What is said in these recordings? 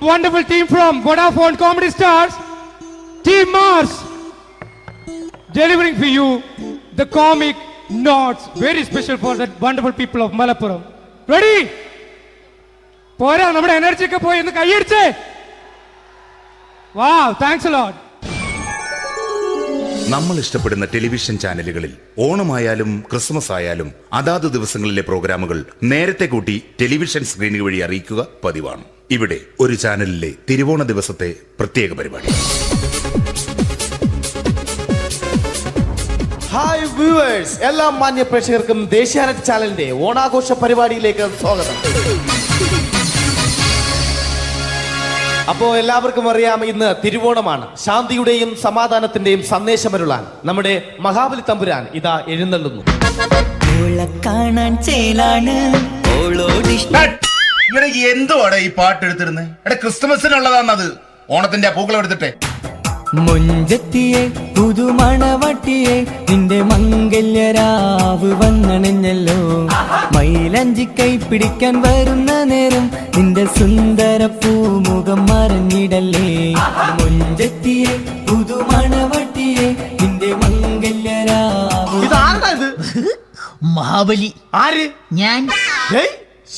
wonderful team from Vodafone Comedy Stars, Team Mars, delivering for you the comic notes, very special for the wonderful people of Malappuram. Ready? പോരാ, നമ്മുടെ energy ഒക്കെ പോയി ഒന്ന് കൈയടിച്ചേ. Wow, thanks a lot. നമ്മൾ ഇഷ്ടപ്പെടുന്ന television ചാനലുകളിൽ ഓണമായാലും Christmas ആയാലും അതാത് ദിവസങ്ങളിലെ പ്രോഗ്രാമുകൾ നേരത്തെ കൂട്ടി ടെലിവിഷൻ സ്ക്രീനുകൾ വഴി അറിയിക്കുക പതിവാണ്. ഇവിടെ ഒരു ചാനലിലെ തിരുവോണ ദിവസത്തെ പ്രത്യേക പരിപാടി. ഹായ് വ്യൂവേഴ്സ്, എല്ലാ മാന്യ പ്രേക്ഷകർക്കും ദേശീയാനെറ്റ് ചാനലിന്റെ ഓണാഘോഷ പരിപാടിയിലേക്ക് സ്വാഗതം. അപ്പോൾ എല്ലാവർക്കും അറിയാം, ഇന്ന് തിരുവോണമാണ്. ശാന്തിയുടെയും സമാധാനത്തിന്റെയും സന്ദേശമരുളാൻ നമ്മുടെ മഹാബലി തമ്പുരാൻ ഇതാ എഴുന്നള്ളുന്നു. എന്തുവാടെ ഈ പാട്ട് എടുത്തിരുന്നത്? ക്രിസ്മസിനുള്ളതാണത്. ഓണത്തിന്റെ പൂക്കളം എടുത്തിട്ടെ. മുഞ്ചത്തിയെ പുതുമണവട്ടിയെ നിന്റെ മംഗല്യരാവ് വന്നണഞ്ഞല്ലോ. മൈലഞ്ചി കൈ പിടിക്കാൻ വരുന്ന നേരം നിന്റെ സുന്ദര പൂമുഖം മറഞ്ഞിടല്ലേ. മുഞ്ചത്തിയെ പുതുമണവട്ടിയെ നിന്റെ മംഗല്യരാവ്. ഇതാരടാ ഇത്? മഹാബലി. ആര്? ഞാൻ.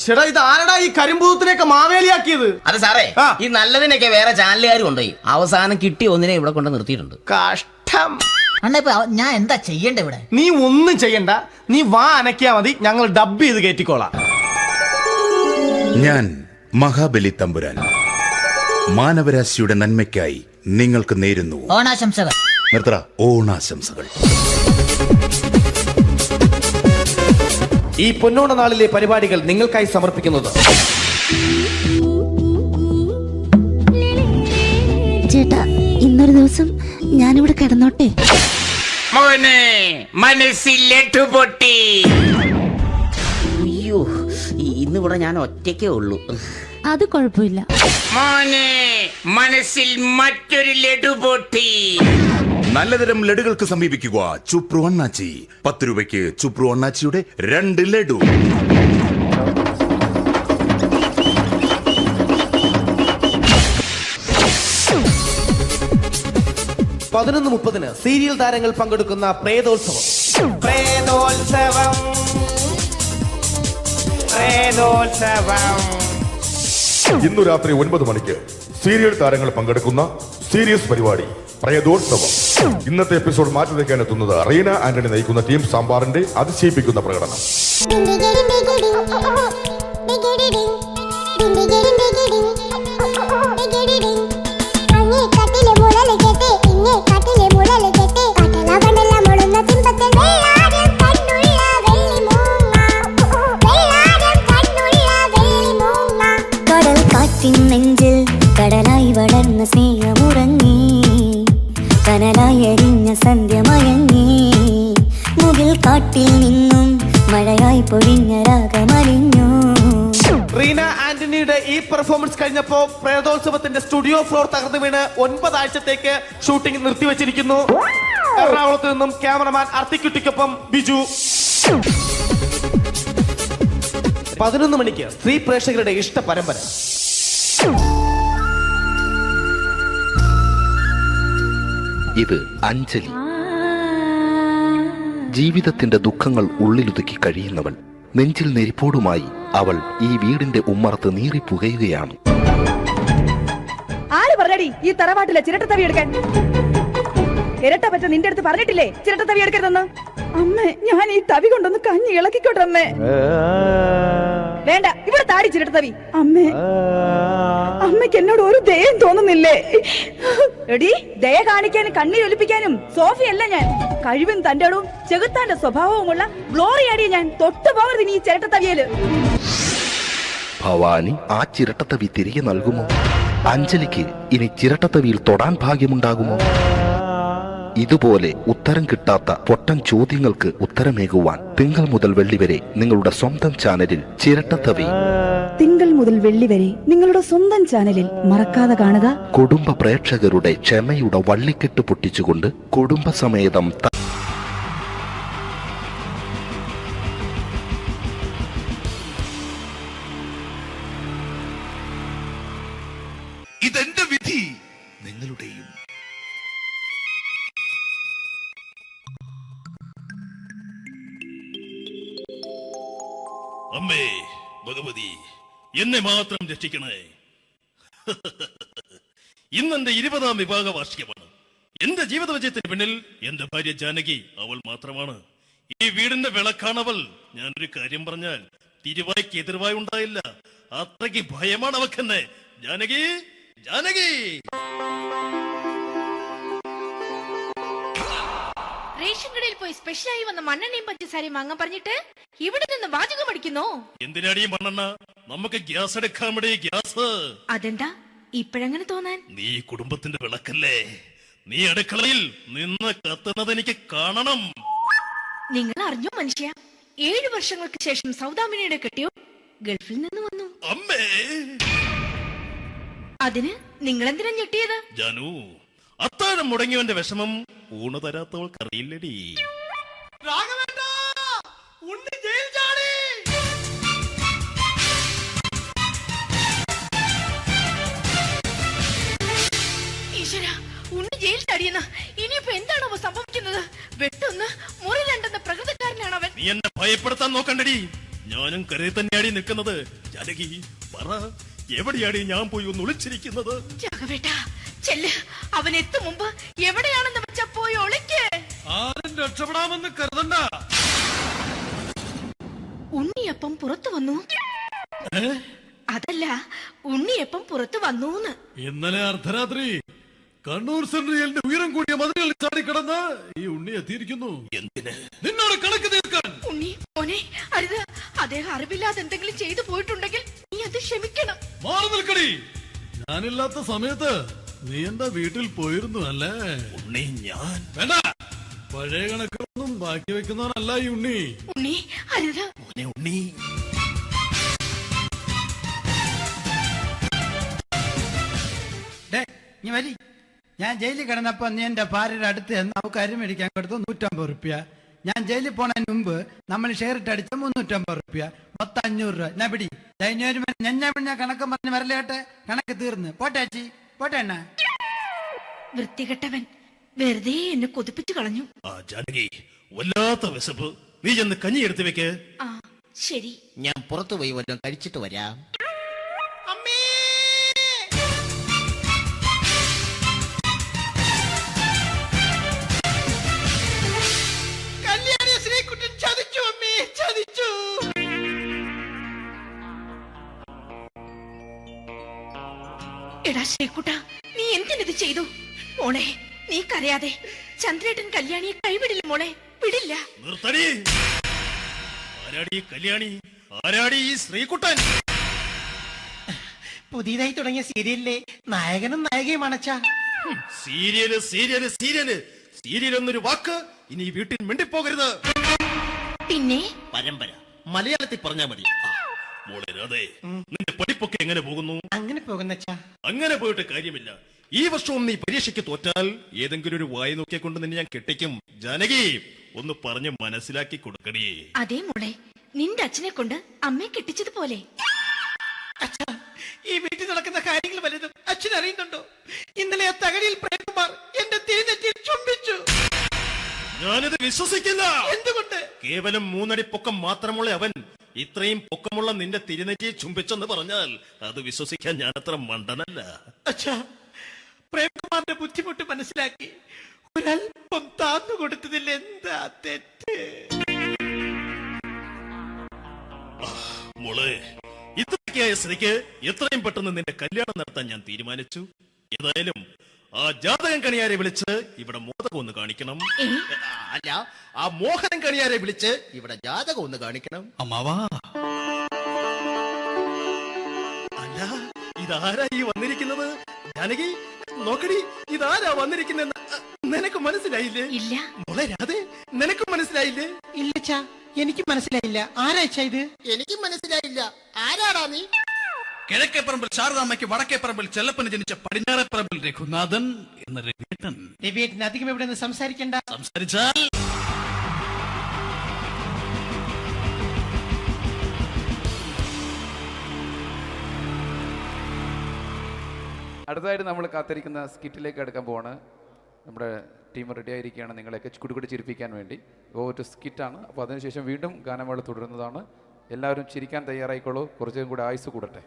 ചേട്ടാ, ഇത് ആരടാ ഈ കരിമ്പൂത്തിനെയൊക്കെ മാവേലിയാക്കിയത്? അതെ സാറേ, ഈ നല്ലതിനൊക്കെ വേറെ ചാനലുകാരും കൊണ്ടുപോയി അവസാനം കിട്ടി ഒന്നിനെ ഇവിടെ കൊണ്ട് നിർത്തിയിട്ടുണ്ട്. കഷ്ടം. അണ്ണ ഇപ്പൊ ഞാൻ എന്താ ചെയ്യണ്ട ഇവിടെ? നീ ഒന്നും ചെയ്യണ്ട, നീ വാ അനക്കിയാ മതി, ഞങ്ങൾ ഡബ് ചെയ്ത് കയറ്റിക്കോളാം. ഞാൻ മഹാബലി തമ്പുരാൻ മാനവരാശിയുടെ നന്മയ്ക്കായി നിങ്ങൾക്ക് നേരുന്നു ഓണാശംസകൾ. നിർത്തറ. ഓണാശംസകൾ. ഈ പൊന്നോണ നാളിലെ പരിപാടികൾ നിങ്ങൾക്കായി സമർപ്പിക്കുന്നത് ചേട്ടാ, ഇന്നൊരു ദിവസം ഞാനിവിടെ കിടന്നോട്ടെ. മോനെ മനസ്സിലെട്ടു പൊട്ടി. അയ്യോ, ഇന്നിവിടെ ഞാൻ ഒറ്റയ്ക്കേ ഉള്ളൂ. അത് കുഴപ്പമില്ല. മോനെ മനസ്സിൽ മറ്റൊരു ലഡു പൊട്ടി. നല്ലതരം ലഡുകൾക്ക് സമീപിക്കുക ചുപ്രു അണ്ണാച്ചി. 10 രൂപയ്ക്ക് ചുപ്രു അണ്ണാച്ചിയുടെ 2 ലഡു. പതിനൊന്ന് 30 സീരിയൽ താരങ്ങൾ പങ്കെടുക്കുന്ന പ്രേതോത്സവം. ഇന്നു രാത്രി 9 മണിക്ക് സീരിയൽ താരങ്ങൾ പങ്കെടുക്കുന്ന സീരിയസ് പരിപാടി പ്രേതോത്സവം. ഇന്നത്തെ എപ്പിസോഡ് മാറ്റി വയ്ക്കാൻ എത്തുന്നത് റീന ആന്റണി നയിക്കുന്ന ടീം സാമ്പാറിന്റെ അതിശയിപ്പിക്കുന്ന പ്രകടനം. നെഞ്ചിൽ കടലായി വളർന്ന സ്നേഹമുറങ്ങി, കനലായി എരിഞ്ഞ സന്ധ്യമയങ്ങി, മുകിൽ കാട്ടിൽ നിന്നും മഴയായി പൊഴിഞ്ഞ രാഗമലിഞ്ഞു. റീന ആന്റണിയുടെ ഈ പെർഫോമൻസ് കഴിഞ്ഞപ്പോ പ്രേതോത്സവത്തിന്റെ സ്റ്റുഡിയോ ഫ്ലോർ തകർന്നു വീണ് 9 ആഴ്ചത്തേക്ക് ഷൂട്ടിംഗ് നിർത്തിവെച്ചിരിക്കുന്നു. എറണാകുളത്ത് നിന്നും ക്യാമറമാൻ അർത്തിക്കുട്ടിക്കൊപ്പം ബിജു. 11 മണിക്ക് സ്ത്രീ പ്രേക്ഷകരുടെ ഇഷ്ട പരമ്പര. ഇത് അഞ്ജലി. ജീവിതത്തിന്റെ ദുഃഖങ്ങൾ ഉള്ളിലൊതുക്കി കഴിയുന്നവൾ. നെഞ്ചിൽ നെരിപ്പോടുമായി അവൾ ഈ വീടിന്റെ ഉമ്മറത്ത് നീറി പുകയുകയാണ്. ആര് പറഞ്ഞടി ഈ തറവാട്ടിലെ ചിരട്ടത്തവി എടുക്കാൻ? ഇരട്ട പറ്റ നിന്റെ അടുത്ത് പറഞ്ഞിട്ടില്ലേ ചിരട്ടത്തവി എടുക്കരുതെന്ന്? അമ്മേ, ഞാൻ ഈ തവി കൊണ്ടൊന്ന് കഞ്ഞി ഇളക്കിക്കോട്ടെ അമ്മേ. വേണ്ട, ഇവിടെ താടി ചിരട്ടത്തവി. അമ്മേ, അമ്മയ്ക്ക് എന്നോട് ഒരു ദയം തോന്നുന്നില്ലേ? എടി, ദയ കാണിക്കാനും കണ്ണീരൊലിപ്പിക്കാനും സോഫിയല്ല ഞാൻ. കഴിവും തന്റെടും ചെകുത്താന്റെ സ്വഭാവവുമുള്ള ഗ്ലോറിയാടിയ ഞാൻ. തൊട്ടു പോകരുത് നീ ചിരട്ടത്തവിയല്. ഭവാനി ആ ചിരട്ടത്തവി തിരികെ നൽകുമോ? അഞ്ജലിക്ക് ഇനി ചിരട്ടത്തവിയിൽ തൊടാൻ ഭാഗ്യമുണ്ടാകുമോ? ഇതുപോലെ ഉത്തരം കിട്ടാത്ത പൊട്ടൻ ചോദ്യങ്ങൾക്ക് ഉത്തരമേകുവാൻ തിങ്കൾ മുതൽ വെള്ളി വരെ നിങ്ങളുടെ സ്വന്തം ചാനലിൽ ചിരട്ടത്തവി. തിങ്കൾ മുതൽ വെള്ളി വരെ നിങ്ങളുടെ സ്വന്തം ചാനലിൽ മറക്കാതെ കാണുക. കുടുംബ പ്രേക്ഷകരുടെ ക്ഷമയുടെ വള്ളിക്കെട്ട് പൊട്ടിച്ചുകൊണ്ട് കുടുംബസമേതം അമ്മേ ഭഗവതി, എന്നെ മാത്രം രക്ഷിക്കണേ. ഇന്നെന്റെ 20ാം വിവാഹ വാർഷികമാണ്. എന്റെ ജീവിത വിജയത്തിന് പിന്നിൽ എന്റെ ഭാര്യ ജാനകി അവൾ മാത്രമാണ്. ഈ വീടിന്റെ വിളക്കാണവൾ. ഞാനൊരു കാര്യം പറഞ്ഞാൽ തിരുവായ്ക്ക് എതിർവായി ഉണ്ടായില്ല. അത്രയ്ക്ക് ഭയമാണ് അവക്കെന്നെ. ജാനകി, ജാനകി. റേഷൻ കടയിൽ പോയി സ്പെഷ്യലായി വന്ന മണ്ണെണ്ണയും പഞ്ചസാരയും വാങ്ങാൻ പറഞ്ഞിട്ട് ഇവിടെ നിന്ന് വാചകം അടിക്കുന്നോ? എന്തിനാടി മണ്ണെണ്ണ? നമുക്ക് ഗ്യാസ് എടുക്കാൻ വേണ്ടി ഗ്യാസ്. അതെന്താ ഇപ്പഴങ്ങനെ തോന്നാൻ? നീ കുടുംബത്തിന്റെ വിളക്കല്ലേ. നീ അടുക്കളയിൽ നിന്ന് കത്തുന്നത് എനിക്ക് കാണണം. നിങ്ങൾ അറിഞ്ഞോ മനുഷ്യ, 7 വർഷങ്ങൾക്ക് ശേഷം സൗദാമിനിയുടെ കെട്ടിയോ ഗൾഫിൽ നിന്ന് വന്നു. അമ്മേ, അതിന് നിങ്ങൾ എന്തിനാ ഞെട്ടിയത്? ജാനു, അത്താഴം മുടങ്ങിയവന്റെ വിഷമം ഊണ് തരാത്തവൾക്ക് അറിയില്ലടി. ഈശ്വര, ഉണ്ണി ജയിൽ ചാടിയെന്ന്. ഇനിയിപ്പോ എന്താണോ സംഭവിക്കുന്നത്? വെട്ടൊന്ന് മുറി രണ്ടെന്ന പ്രകൃതക്കാരനാണ് അവൻ. നീ എന്നെ ഭയപ്പെടുത്താൻ നോക്കണ്ടടി. ഞാനും കരയിൽ തന്നെയാടി നിൽക്കുന്നത്. ജാനകി, പറ, എവിടെയാടി ഞാൻ പോയി ഒന്ന് ഒളിച്ചിരിക്കുന്നത്? രാഘവേട്ടാ, ചെല്ല്. അവൻ എത്തും മുമ്പ് എവിടെയാണെന്ന് വെച്ചാ പോയി ഒളിക്ക്. ആരും രക്ഷപ്പെടാമെന്ന് കരുതണ്ട. ഉണ്ണിയപ്പം പുറത്തു വന്നു. അതല്ല, ഉണ്ണിയപ്പം പുറത്തു വന്നൂന്ന്. ഇന്നലെ അർദ്ധരാത്രി കണ്ണൂർ സെൻട്രലിന്റെ ഉയരം കൂടിയ മതിലുകളിൽ ചാടിക്കിടന്ന് ഈ ഉണ്ണി എത്തിയിരിക്കുന്നു. എന്തിന്? നിന്നോട് കണക്ക് തീർക്കാൻ. ഉണ്ണി മോനെ, അരുത്. അദ്ദേഹം അറിവില്ലാതെ എന്തെങ്കിലും ചെയ്തു പോയിട്ടുണ്ടെങ്കിൽ നീ അത് ക്ഷമിക്കണം. മാറി നിൽക്കടി. ഞാനില്ലാത്ത സമയത്ത് നീ എന്റെ വീട്ടിൽ പോയിരുന്നു അല്ലേ? ഉണ്ണി, ഞാൻ വേണ്ട. പഴയ കണക്കൊന്നും ബാക്കി വെക്കുന്നവനല്ല ഈ ഉണ്ണി. ഉണ്ണി, അരുത്. ഉണ്ണി, നീ വരി. ഞാൻ ജയിലിൽ കിടന്നപ്പോ നീ എന്റെ ഭാര്യയുടെ അടുത്ത് നമുക്ക് അരി മേടിക്കാൻ കൊടുത്തു 150 റുപ്യ. ഞാൻ ജയിലിൽ പോണതിന് മുമ്പ് നമ്മൾ ഷെയർ ഇട്ട് അടിച്ച 350 റുപ്യ, മൊത്തം 500 രൂപ. ഞാൻ പിടി ഞാൻ കണക്ക് പറഞ്ഞ് വരലേട്ടെ. കണക്ക് തീർന്ന് പോട്ടെ അച്ചി, പോട്ടെ എണ്ണ. വൃത്തികെട്ടവൻ വെറുതെ എന്നെ കൊതിപ്പിച്ചു കളഞ്ഞു. ജാനകി, വല്ലാത്ത വിശപ്പ്. നീ ചെന്ന് കഞ്ഞി എടുത്ത് വെക്ക്. ആ ശരി. ഞാൻ പുറത്തു പോയി വല്ലതും കഴിച്ചിട്ട് വരാം. എടാ ശ്രീകുട്ട, നീ എന്തിനിത് ചെയ്തു? മോളെ, നീ കരയാതെ. ചന്ദ്രേട്ടൻ കല്യാണിയെ കൈവിടില്ല മോളെ, വിടില്ല. നിർത്തടി. ആരാടി കല്യാണി? ആരാടി ഈ ശ്രീകുട്ടൻ? പുതിയതായി തുടങ്ങിയ സീരിയലിലെ നായകനും നായികയും അണച്ചാ. സീരിയല് സീരിയല് സീരിയല് സീരിയൽ എന്നൊരു വാക്ക് ഇനി വീട്ടിൽ മിണ്ടിപ്പോകരുത്. പിന്നെ പരമ്പര മലയാളത്തിൽ പറഞ്ഞാ മതി. മോളെ രാധേ, നിന്റെ പഠിപ്പൊക്കെ എങ്ങനെ പോകുന്നു? അങ്ങനെ പോകുന്നച്ചാ. അങ്ങനെ പോയിട്ട് കാര്യമില്ല. ഈ വർഷവും നീ പരീക്ഷയ്ക്ക് തോറ്റാൽ ഏതെങ്കിലും ഒരു വായി നോക്കിയെ കൊണ്ട് നിന്നെ ഞാൻ കെട്ടിക്കും. ജാനകി, ഒന്ന് പറഞ്ഞ് മനസ്സിലാക്കി കൊടുക്കണേ. അതേ മോളെ, നിന്റെ അച്ഛനെ കൊണ്ട് അമ്മയെ കെട്ടിച്ചതുപോലെ. ഈ വീട്ടിൽ നടക്കുന്ന കാര്യങ്ങൾ വലുതും അച്ഛൻ അറിയുന്നുണ്ടോ? ഇന്നലെ ആ തകഴിയിൽ പ്രേംകുമാർ എന്റെ തിരിഞ്ഞെറ്റിയിൽ ചുംബിച്ചു. ഞാനിത് വിശ്വസിക്കില്ല. എന്തുകൊണ്ട്? കേവലം 3 അടി പൊക്കം മാത്രമുള്ള അവൻ ഇത്രയും പൊക്കമുള്ള നിന്റെ തിരുനെറ്റിയെ ചുംബിച്ചെന്ന് പറഞ്ഞാൽ അത് വിശ്വസിക്കാൻ ഞാൻ അത്ര മണ്ടനല്ല. അച്ഛാ, പ്രേംകുമാറിന്റെ ബുദ്ധിമുട്ട് മനസ്സിലാക്കി ഒരല്പം താന്നു കൊടുത്തതിൽ എന്താ തെറ്റ്? മോളെ, ഇത്രയ്ക്കായ സ്ഥിതിക്ക് എത്രയും പെട്ടെന്ന് നിന്റെ കല്യാണം നടത്താൻ ഞാൻ തീരുമാനിച്ചു. ഏതായാലും ആ ജാതകം കണിയാരെ വിളിച്ച് ഇവിടെ മോദകം ഒന്ന് കാണിക്കണം. അല്ല, ആ മോഹനം കണിയാരെ വിളിച്ച് ഇവിടെ ജാതകം ഒന്ന് കാണിക്കണം. അമ്മാവാ, അല്ല, ഇതാരാ ഈ വന്നിരിക്കുന്നത്? ജാനകി, നോക്കടി, ഇതാരാ വന്നിരിക്കുന്നെന്ന് നിനക്ക് മനസ്സിലായില്ലേ? ഇല്ല. മോളെ രാധേ, നിനക്ക് മനസ്സിലായില്ലേ? ഇല്ലച്ചാ, എനിക്ക് മനസ്സിലായില്ല. ആരാച്ചാ ഇത്? എനിക്കും മനസ്സിലായില്ല. ആരാടാ നീ? കിഴക്കേപ്പറമ്പിൽ ശാരദാമ്മയ്ക്ക് വടക്കേപ്പറമ്പിൽ ചെല്ലപ്പന് ജനിച്ച പടിഞ്ഞാറേപ്പറമ്പിൽ രഘുനാഥൻ എന്ന രഘുവേട്ടൻ. രവിയേട്ടൻ അധികം ഇവിടെ നിന്ന് സംസാരിക്കണ്ട. സംസാരിച്ചാൽ അടുത്തതായിട്ട് നമ്മൾ കാത്തിരിക്കുന്ന സ്കിറ്റിലേക്ക് എടുക്കാൻ പോവാണ്. നമ്മുടെ ടീം റെഡി ആയിരിക്കുകയാണ് നിങ്ങളെയൊക്കെ കുടുകുടി ചിരിപ്പിക്കാൻ വേണ്ടി. ഒരു സ്കിറ്റാണ്. അപ്പോൾ അതിനുശേഷം വീണ്ടും ഗാനമേള തുടരുന്നതാണ്. എല്ലാവരും ചിരിക്കാൻ തയ്യാറായിക്കോളൂ, കുറച്ചും കൂടെ ആയുസ് കൂടട്ടെ.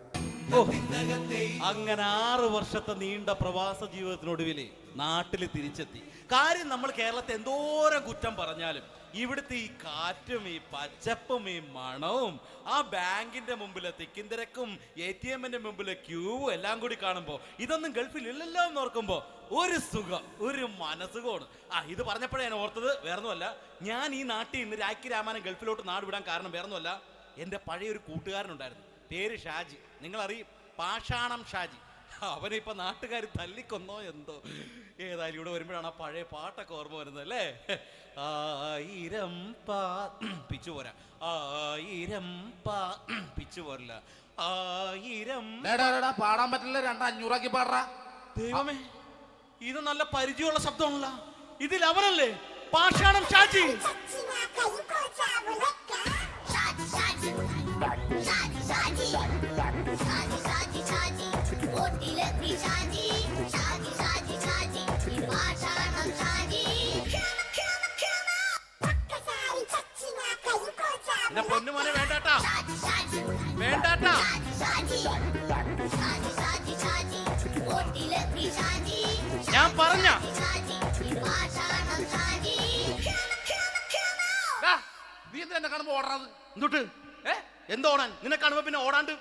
അങ്ങനെ 6 വർഷത്തെ നീണ്ട പ്രവാസ ജീവിതത്തിനൊടുവിൽ നാട്ടിൽ തിരിച്ചെത്തി. കാര്യം നമ്മൾ കേരളത്തെ എന്തോരം കുറ്റം പറഞ്ഞാലും ഇവിടുത്തെ ഈ കാറ്റും ഈ പച്ചപ്പും ഈ മണവും ആ ബാങ്കിന്റെ മുമ്പിലെ തിക്കും തിരക്കും ATM-ന്റെ മുമ്പിലെ ക്യൂവും എല്ലാം കൂടി കാണുമ്പോൾ ഇതൊന്നും ഗൾഫിൽ ഇല്ലല്ലോ എന്ന് ഓർക്കുമ്പോൾ ഒരു സുഖം, ഒരു മനസുഖമാണ്. ഇത് പറഞ്ഞപ്പോഴേ ഞാൻ ഓർത്തത് വേറൊന്നുമല്ല, ഞാൻ ഈ നാട്ടിൽ നിന്ന് രാഖി രാമാനം ഗൾഫിലോട്ട് നാട് വിടാൻ കാരണം വേറൊന്നുമല്ല, എൻ്റെ പഴയൊരു കൂട്ടുകാരനുണ്ടായിരുന്നു, പേര് ഷാജി. നിങ്ങളറിയും, പാഷാണം ഷാജി. അവനിപ്പോൾ നാട്ടുകാർ തല്ലിക്കൊന്നോ എന്തോ. ഏതായാലും ഇവിടെ വരുമ്പോഴാണ് ആ പഴയ പാട്ടൊക്കെ ഓർമ്മ വരുന്നത് അല്ലേ. 1000 പിച്ചു പോരാ, 1000 പിച്ചു പോരില്ല, 1000 പാടാൻ പറ്റില്ല, 200 പാടാ. ദൈവമേ, ഇത് നല്ല പരിചയമുള്ള ശബ്ദമാണല്ലോ. ഇതിൽ അവനല്ലേ പാഷാണം ഷാജി? എന്റെ പൊന്നുമോനെ വേണ്ടാട്ടാ, വേണ്ടാട്ടാ. ഞാൻ പറഞ്ഞ നീ എന്തിനാ കാണുമ്പോ ഓടാത്? എന്തൊട്ട് എന്തോടാൻ? നിന്നെ കാണുമ്പോ പിന്നെ ഓടാണ്ട്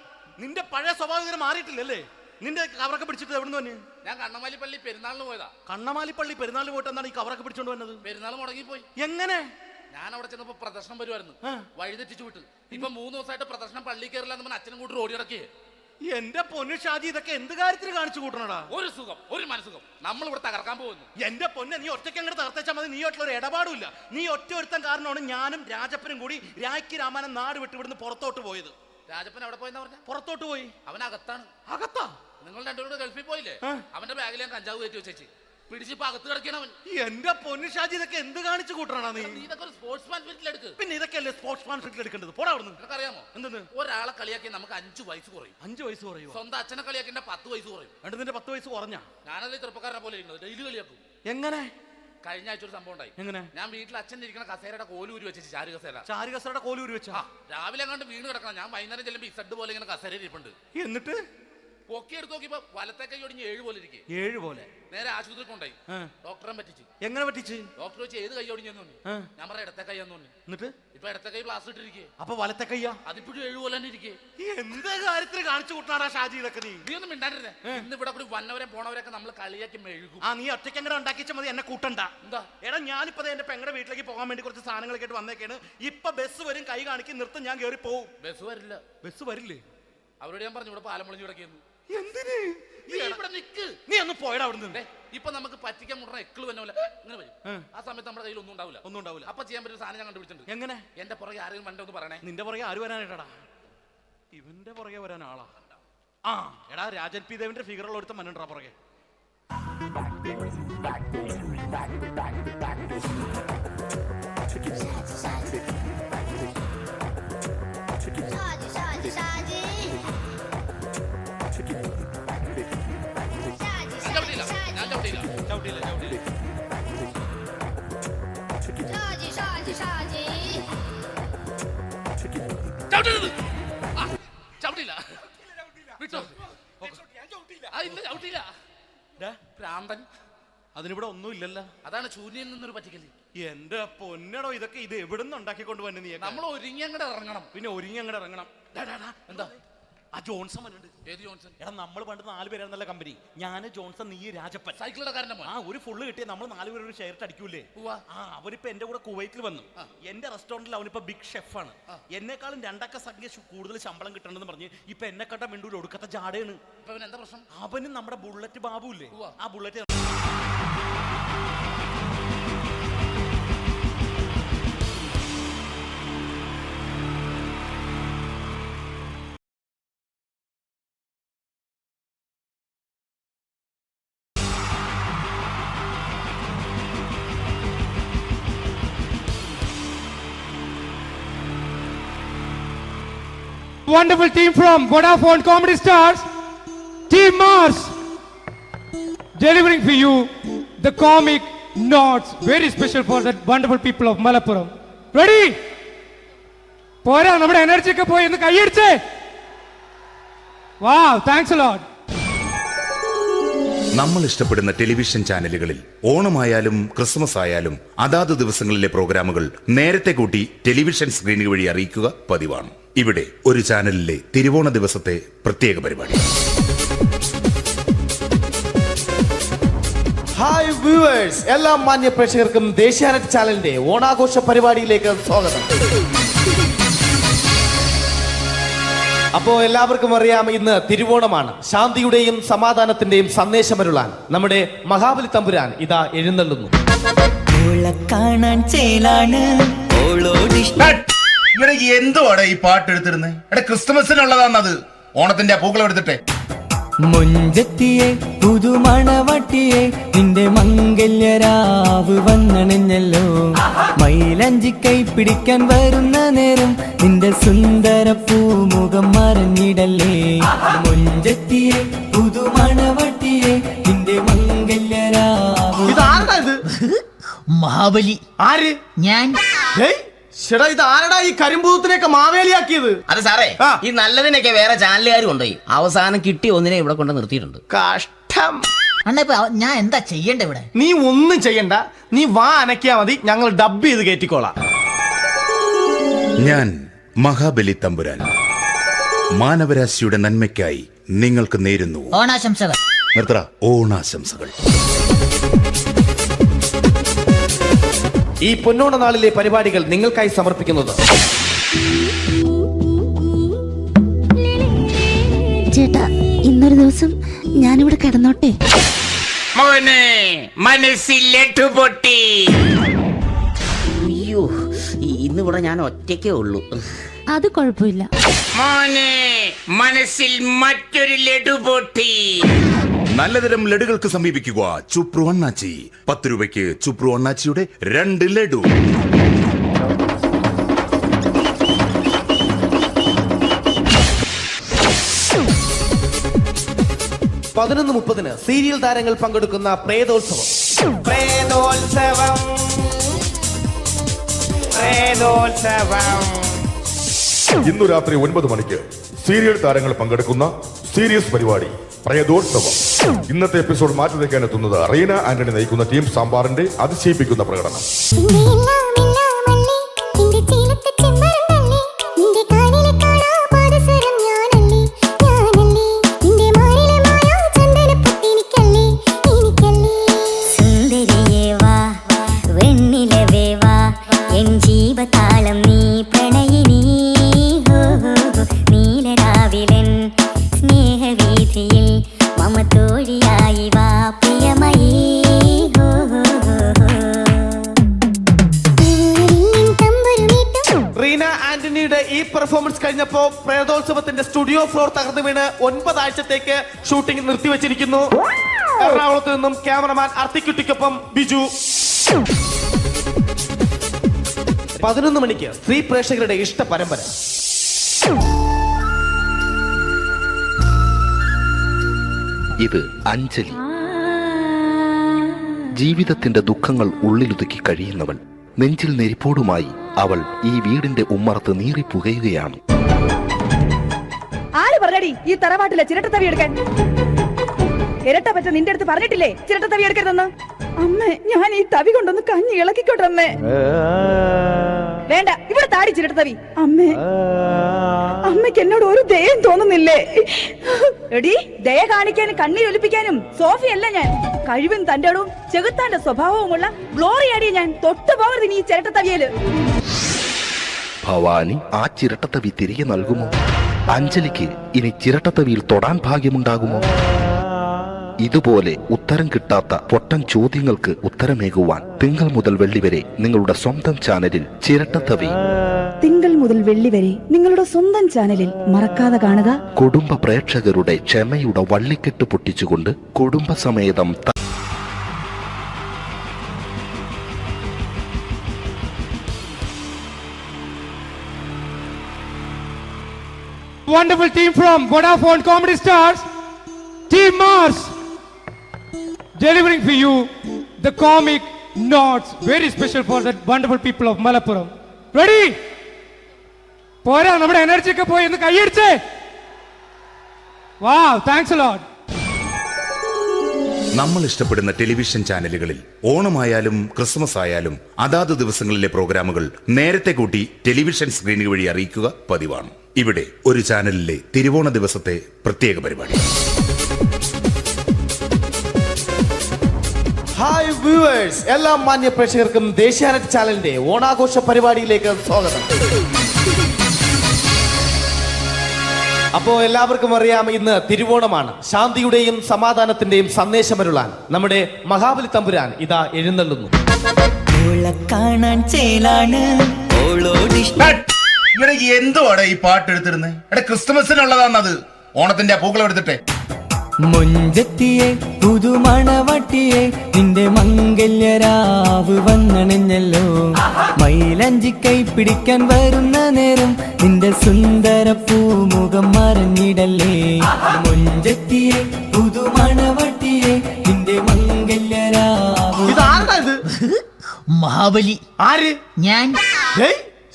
നിന്റെ പഴയ സ്വഭാവം മാറിയിട്ടില്ലല്ലേ? നിന്റെ കവറൊക്കെ പിടിച്ചിട്ട് എവിടെ നിന്ന്? ഞാൻ കണ്ണമാലിപ്പള്ളി പെരുന്നാളിന് പോയതാ. കണ്ണമാലിപ്പള്ളി പെരുന്നാളിന് പോയിട്ട് എന്താണ് ഈ കവറൊക്കെ പിടിച്ചോണ്ട് വന്നത്? പെരുന്നാൾ മുടങ്ങിപ്പോയി. എങ്ങനെ? ഞാൻ അവിടെ ചെന്നപ്പോ പ്രദർശനം വരുമായിരുന്നു, വഴിതെറ്റിച്ചു വിട്ടു. ഇപ്പൊ 3 ദിവസമായിട്ട് പ്രദർശനം പള്ളി കയറില്ല എന്ന് അച്ഛനും കൂട്ടി ഓടി ഇറക്കിയേ. എന്റെ പൊന്നു ഷാജി, ഇതൊക്കെ എന്ത് കാര്യത്തിന് കാണിച്ചു കൂട്ടണടാ? ഒരു സുഖം, ഒരു മനസുഖം. നമ്മൾ ഇവിടെ തകർക്കാൻ പോകുന്നു. എന്റെ പൊന്നെ, നീ ഒറ്റയ്ക്ക് അങ്ങോട്ട് തകർത്തേച്ചാൽ മതി. നീ ഒറ്റ ഒരു ഇടപാടുമില്ല. നീ ഒറ്റ ഒരുത്തൻ കാരണമാണ് ഞാനും രാജപ്പനും കൂടി രാഖി രാമാനം നാട് വിട്ട് ഇവിടുന്ന് പുറത്തോട്ട് പോയത്. രാജപ്പൻ എവിടെ പോയെന്നാ പറഞ്ഞ? പുറത്തോട്ട് പോയി. അവനകത്താണ്. അകത്താ? നിങ്ങൾ രണ്ടുപേരും ഗൾഫിൽ പോയില്ലേ? അവന്റെ ബാഗിൽ ഞാൻ കഞ്ചാവ് കയറ്റി വെച്ചേച്ച് പിടിച്ചിപ്പോ അകത്ത് കിടക്കണവൻ. എന്റെ പൊന്നു ഷാജി, ഇതൊക്കെ എന്ത് കാണിച്ചു കൂട്ടണ നീ? ഇതൊക്കെ ഒരു സ്പോർട്സ്മാൻ ഫീൽഡിൽ എടുക്ക്. പിന്നെ ഇതൊക്കെ അല്ലേ സ്പോർട്സ്മാൻ ഫീൽഡിൽ എടുക്കേണ്ടത്? പോടാ അവിടുന്ന്. നിനക്കറിയാമോ എന്തെന്ന്? ഒരാളെ കളിയാക്കി നമുക്ക് 5 വയസ്സ് കുറയും. 5 വയസ്സ് കുറയും? സ്വന്തം അച്ഛനെ കളിയാക്കി 10 വയസ്സ് കുറയും. എന്നിട്ട് നിന്റെ 10 വയസ്സ് കുറഞ്ഞാ? ഞാനത് ചെറുപ്പക്കാരനെ പോലെ ഇരിക്കുന്നത്, ഡെയിലി കളിയാക്കും. എങ്ങനെ? കഴിഞ്ഞ ആഴ്ച ഒരു സംഭവം ഉണ്ടായി. എങ്ങനെ? ഞാൻ വീട്ടിൽ അച്ഛൻ ഇരിക്കുന്ന കസേരയുടെ കോലൂരി വെച്ചു. ചാരു കസേരയുടെ കോലൂരി വെച്ചാ? രാവിലെ അങ്ങോട്ട് വീണ് കിടക്കണം. ഞാൻ വൈകുന്നേരം ചെല്ലുമ്പോ ഈ സെഡ് പോലെ ഇങ്ങനെ കസേര ഇരിപ്പുണ്ട്. എന്നിട്ട് പൊക്കി എടുത്ത് നോക്കിയപ്പോ വലത്തെ കൈ ഒടിഞ്ഞ് 7 പോലെ ഇരിക്കും. 7 പോലെ? നേരെ ആശുപത്രി കൊണ്ടായി. ഡോക്ടറെ പറ്റിച്ചു. എങ്ങനെ പറ്റിച്ച്? ഡോക്ടർ വെച്ച് ഏത് കൈ ഒടിഞ്ഞെന്ന് പറഞ്ഞു. ഞാൻ പറഞ്ഞ ഇടത്തെ കൈയാന്ന് പറഞ്ഞു. എന്നിട്ട് ഇപ്പൊ ഇടത്തെ കൈ പ്ലാസ്റ്റർ ഇട്ടിരിക്കേ. അപ്പൊ വലത്തെ കൈയാ? അതിപ്പോഴും 7 പോലെ തന്നെ ഇരിക്കേ. എന്ത് കാര്യത്തിന് കാണിച്ചു കൂട്ടാടാ ഷാജി ഇതൊക്കെ? നീ ഒന്നും മിണ്ടാണ്ടിരുന്നേ. ഇന്ന് ഇവിടെ കൂടി വന്നവരെ പോണവരൊക്കെ നമ്മൾ കളിയാക്കി മെഴുകും. നീ ഒറ്റയ്ക്ക് അങ്ങനെ ഉണ്ടാക്കിച്ച മതി, എന്നെ കൂട്ടണ്ട. എന്താ? എടാ, ഞാനിപ്പോ എന്റെ പെങ്ങളുടെ വീട്ടിലേക്ക് പോകാൻ വേണ്ടി കുറച്ച് സാധനങ്ങളൊക്കെ ആയിട്ട് വന്നേക്കാണ്. ഇപ്പൊ ബസ് വരും, കൈ കാണിക്കും, നിർത്തും, ഞാൻ കയറി പോവും. ബസ് വരില്ല. ബസ് വരില്ലേ? അവരോട് ഞാൻ പറഞ്ഞു ഇവിടെ പാലം പൊളിഞ്ഞു കിടക്കുന്നു. എന്തിന്? നീ ഒന്ന് പോയടാ അവിടുന്ന്. ഇപ്പൊ നമുക്ക് പറ്റിക്കാൻ മുടണ എക്കിള് തന്നെ പോലെ ഇങ്ങനെ വരും. ആ സമയത്ത് നമ്മുടെ കയ്യിൽ ഒന്നും ഉണ്ടാവില്ല. അപ്പൊ ചെയ്യാൻ പറ്റുന്ന സാധനം ഞാൻ കണ്ടുപിടിച്ചിട്ടുണ്ട്. എങ്ങനെ? എന്റെ പുറകെ ആരെങ്കിലും വണ്ടി ഒന്ന് പറയണേ. നിന്റെ പുറകെ ആര് വരാനായിട്ടാടാ? ഇവന്റെ പുറകെ വരാൻ ആളാ? എടാ, രാജൻ പി ദേവിന്റെ ഫിഗറുള്ള ഒരുത്തം മനുണ്ടാ പുറകെ. അതിനിവിടെ ഒന്നും ഇല്ലല്ലോ. അതാണ് ശൂന്യയിൽ നിന്നൊരു പറ്റിക്കല്. എന്റെ പൊന്നടോ, ഇതൊക്കെ ഇത് എവിടുന്ന് ഉണ്ടാക്കിക്കൊണ്ട് വന്നു നീ? നമ്മൾ ഒരുങ്ങി അങ്ങോട്ട് ഇറങ്ങണം. പിന്നെ ഒരുങ്ങി അങ്ങോട്ട് ഇറങ്ങണം. എന്താ? ആ ജോൺസൺ വന്നിട്ടുണ്ട്. ഏത് ജോൺസൺ? എടാ, നമ്മൾ പണ്ട് 4 പേരായിരുന്നല്ല കമ്പനി. ഞാൻ, ജോൺസൺ, നീ, രാജപ്പൻ. സൈക്കിളുടെ കാരന്റെ മോൻ. ഒരു ഫുള്ള് കിട്ടിയ നമ്മൾ 4 പേര് ഒരു ഷെയർ അടിക്കൂലേ? അവനിപ്പോ എന്റെ കൂടെ കുവൈറ്റിൽ വന്നു. എന്റെ റെസ്റ്റോറന്റിൽ അവനിപ്പോ ബിഗ് ഷെഫാണ്. എന്നെക്കാളും 2 അക്ക സംഖ്യ കൂടുതൽ ശമ്പളം കിട്ടണമെന്ന് പറഞ്ഞ് ഇപ്പൊ എന്നെ കണ്ട മിണ്ടൂര് ഒടുക്കത്തെ ജാടയാണ്. എന്താ പ്രശ്നം? അവന് നമ്മുടെ ബുള്ളറ്റ് ബാബു ഇല്ലേ, ആ bullet wonderful team from Vodafone Comedy Stars, Team Mars, delivering for you the comic notes, very special for the wonderful people of Malappuram. Ready? പോരാ നമ്മുടെ എനർജി ഒക്കെ പോയി ഒന്ന് കൈയടിച്ചേ. വാവ്, താങ്ക്സ് എ ലോട്ട്. നമ്മൾ ഇഷ്ടപ്പെടുന്ന ടെലിവിഷൻ ചാനലുകളിൽ ഓണമായാലും ക്രിസ്മസ് ആയാലും അതാത് ദിവസങ്ങളിലെ പ്രോഗ്രാമുകൾ നേരത്തെ കൂട്ടി ടെലിവിഷൻ സ്ക്രീനുകൾ വഴി അറിയിക്കുക പതിവാണ്. ഇവിടെ ഒരു ചാനലിലെ തിരുവോണ ദിവസത്തെ പ്രത്യേക പരിപാടി. ഹായ് വ്യൂവേഴ്സ്, എല്ലാ മാന്യ പ്രേക്ഷകർക്കും ദേശീയാനെറ്റ് ചാനലിന്റെ ഓണാഘോഷ പരിപാടിയിലേക്ക് സ്വാഗതം. അപ്പോ എല്ലാവർക്കും അറിയാം, ഇന്ന് തിരുവോണമാണ്. ശാന്തിയുടെയും സമാധാനത്തിന്റെയും സന്ദേശമരുളാൻ നമ്മുടെ മഹാബലി തമ്പുരാൻ ഇതാ എഴുന്നള്ളുന്നു. ഇവിടെ എന്തുവാടെ ഈ പാട്ട് എടുത്തിരുന്നത്? എടാ, ക്രിസ്തുമസിനുള്ളതാണത്. ഓണത്തിന്റെ പൂക്കളം എടുത്തിട്ടെ. മുഞ്ചത്തിയെ പുതുമണവട്ടിയെ നിന്റെ മംഗല്യരാവ് വന്നണഞ്ഞല്ലോ. മൈലഞ്ചി കൈ പിടിക്കാൻ വരുന്ന നേരം നിന്റെ സുന്ദര പൂമുഖം മറഞ്ഞിടല്ലേ. മുഞ്ചത്തിയെ പുതുമണവട്ടിയെ നിന്റെ മംഗല്യരാവ്. ഇതാരടാ ഇത്? മഹാബലി. ആര്? ഞാൻ. ചേട്ടാ, ഇത് ആരടാ ഈ കരിമ്പൂത്തിനെയൊക്കെ മാവേലിയാക്കിയത്? അതെ സാറേ, ഈ നല്ലതിനൊക്കെ വേറെ ചാനലുകാർ കൊണ്ടുപോയി അവസാനം കിട്ടിയ ഒന്നിനെ ഇവിടെ കൊണ്ട് നിർത്തിയിട്ടുണ്ട്. കഷ്ടം. അണ്ണ ഞാൻ എന്താ ചെയ്യണ്ട ഇവിടെ? നീ ഒന്നും ചെയ്യണ്ട, നീ വാ അനക്കിയാ മതി, ഞങ്ങൾ ഡബ് ചെയ്ത് കയറ്റിക്കോളാം. ഞാൻ മഹാബലി തമ്പുരാൻ മാനവരാശിയുടെ നന്മയ്ക്കായി നിങ്ങൾക്ക് നേരുന്നു ഓണാശംസകൾ. നിർത്തറ. ഓണാശംസകൾ. ഈ പൊന്നോണ നാളിലെ പരിപാടികൾ നിങ്ങൾക്കായി സമർപ്പിക്കുന്നത് ചേട്ടാ, ഇന്നൊരു ദിവസം ഞാനിവിടെ കിടന്നോട്ടെ. മോനെ മനസ്സിലെട്ടു പൊട്ടി. അയ്യോ, ഇന്നിവിടെ ഞാൻ ഒറ്റയ്ക്കേ ഉള്ളൂ. അത് കുഴപ്പമില്ല. മോനെ മനസ്സിൽ മറ്റൊരു ലഡു പൊട്ടി. നല്ലതരം ലഡുകൾക്ക് സമീപിക്കുക ചുപ്രു അണ്ണാച്ചി. 10 രൂപയ്ക്ക് ചുപ്രു അണ്ണാച്ചിയുടെ 2 ലഡു. പതിനൊന്ന് 30 സീരിയൽ താരങ്ങൾ പങ്കെടുക്കുന്ന പ്രേതോത്സവം. ഇന്നു രാത്രി 9 മണിക്ക് സീരിയൽ താരങ്ങൾ പങ്കെടുക്കുന്ന സീരിയസ് പരിപാടി പ്രേതോത്സവം. ഇന്നത്തെ എപ്പിസോഡ് മാറ്റി വയ്ക്കാൻ എത്തുന്നത് റീന ആന്റണി നയിക്കുന്ന ടീം സാമ്പാറിന്റെ അതിശയിപ്പിക്കുന്ന പ്രകടനം. റീന ആന്റണിയുടെ ഈ പെർഫോമൻസ് കഴിഞ്ഞപ്പോ പ്രേതോത്സവത്തിന്റെ സ്റ്റുഡിയോ ഫ്ലോർ തകർന്നു വീണ് 9 ആഴ്ചത്തേക്ക് ഷൂട്ടിംഗ് നിർത്തിവെച്ചിരിക്കുന്നു. എറണാകുളത്ത് നിന്നും ക്യാമറമാൻ അർത്തിക്കുട്ടിക്കൊപ്പം ബിജു. 11 മണിക്ക് സ്ത്രീ പ്രേക്ഷകരുടെ ഇഷ്ട പരമ്പര. ഇത് അഞ്ജലി. ജീവിതത്തിന്റെ ദുഃഖങ്ങൾ ഉള്ളിലൊതുക്കി കഴിയുന്നവൾ. നെഞ്ചിൽ നെരിപ്പോടുമായി അവൾ ഈ വീടിന്റെ ഉമ്മറത്ത് നീറിപ്പുകയുകയാണ്. ആര് പറഞ്ഞടി ഈ തറവാട്ടിലെ ചിരട്ടത്തവി എടുക്കാൻ? ഇരട്ട പറ്റ നിന്റെ അടുത്ത് പറഞ്ഞിട്ടില്ലേ ചിരട്ടത്തവി എടുക്കരുതെന്ന്? അമ്മേ, ഞാൻ ഈ തവി കൊണ്ടൊന്ന് കഞ്ഞി ഇളക്കിക്കോട്ടെ അമ്മേ. വേണ്ട, ഇവിടെ താടി ചിരട്ടത്തവി. അമ്മേ, അമ്മയ്ക്ക് എന്നോട് ഒരു ദയം തോന്നുന്നില്ലേ? എടി, ദയ കാണിക്കാനും കണ്ണീരൊലിപ്പിക്കാനും സോഫിയല്ല ഞാൻ. കഴിവും തന്റെടവും ചെകുത്താന്റെ സ്വഭാവവുമുള്ള ഗ്ലോറിയാടി ഞാൻ. തൊട്ടു പോകരുത് നീ ചിരട്ടത്തവിയല്. ഭവാനി ആ ചിരട്ടത്തവി തിരികെ നൽകുമോ? അഞ്ജലിക്ക് ഇനി ചിരട്ടത്തവിയിൽ തൊടാൻ ഭാഗ്യമുണ്ടാകുമോ? ഇതുപോലെ ഉത്തരം കിട്ടാത്ത പൊട്ടൻ ചോദ്യങ്ങൾക്ക് ഉത്തരമേകുവാൻ തിങ്കൾ മുതൽ വെള്ളി വരെ നിങ്ങളുടെ സ്വന്തം ചാനലിൽ ചിരട്ടത്തവി. തിങ്കൾ മുതൽ വെള്ളി വരെ നിങ്ങളുടെ സ്വന്തം ചാനലിൽ മറക്കാതെ കാണുക. കുടുംബ പ്രേക്ഷകരുടെ ക്ഷമയുടെ വള്ളിക്കെട്ട് പൊട്ടിച്ചുകൊണ്ട് കുടുംബസമേതം Wonderful team from Vodafone Comedy Stars, Team Mars, delivering for you the comic notes very special for the wonderful people of Malappuram. Ready? പോരാ നമ്മുടെ എനർജി ഒക്കെ പോയി ഒന്ന് കൈയടിച്ചേ. വാവ്, താങ്ക്സ് എ ലോട്ട്. നമ്മൾ ഇഷ്ടപ്പെടുന്ന ടെലിവിഷൻ ചാനലുകളിൽ ഓണമായാലും ക്രിസ്മസ് ആയാലും അതാത് ദിവസങ്ങളിലെ പ്രോഗ്രാമുകൾ നേരത്തെ കൂട്ടി ടെലിവിഷൻ സ്ക്രീനുകൾ വഴി അറിയിക്കുക പതിവാണ്. ഇവിടെ ഒരു ചാനലിലെ തിരുവോണ ദിവസത്തെ പ്രത്യേക പരിപാടി. ഹായ് വ്യൂവേഴ്സ്, എല്ലാ മാന്യ പ്രേക്ഷകർക്കും ദേശീയാനെറ്റ് ചാനലിന്റെ ഓണാഘോഷ പരിപാടിയിലേക്ക് സ്വാഗതം. അപ്പോ എല്ലാവർക്കും അറിയാം, ഇന്ന് തിരുവോണമാണ്. ശാന്തിയുടെയും സമാധാനത്തിന്റെയും സന്ദേശമരുളാൻ നമ്മുടെ മഹാബലി തമ്പുരാൻ ഇതാ എഴുന്നള്ളുന്നു. ഇവിടെ എന്തുവാടെ ഈ പാട്ട് എടുത്തിരുന്നത്? എടാ, ക്രിസ്തുമസിനുള്ളതാണത്. ഓണത്തിന്റെ പൂക്കളം എടുത്തിട്ടെ. മുഞ്ചത്തിയെ പുതുമണവട്ടിയെ നിന്റെ മംഗല്യരാവ് വന്നണഞ്ഞല്ലോ. മൈലഞ്ചി കൈ പിടിക്കാൻ വരുന്ന നേരം നിന്റെ സുന്ദര പൂമുഖം മറഞ്ഞിടല്ലേ. മുഞ്ചത്തിയെ പുതുമണവട്ടിയെ നിന്റെ മംഗല്യരാവ്. ഇതാരടാ ഇത്? മഹാബലി. ആര്? ഞാൻ.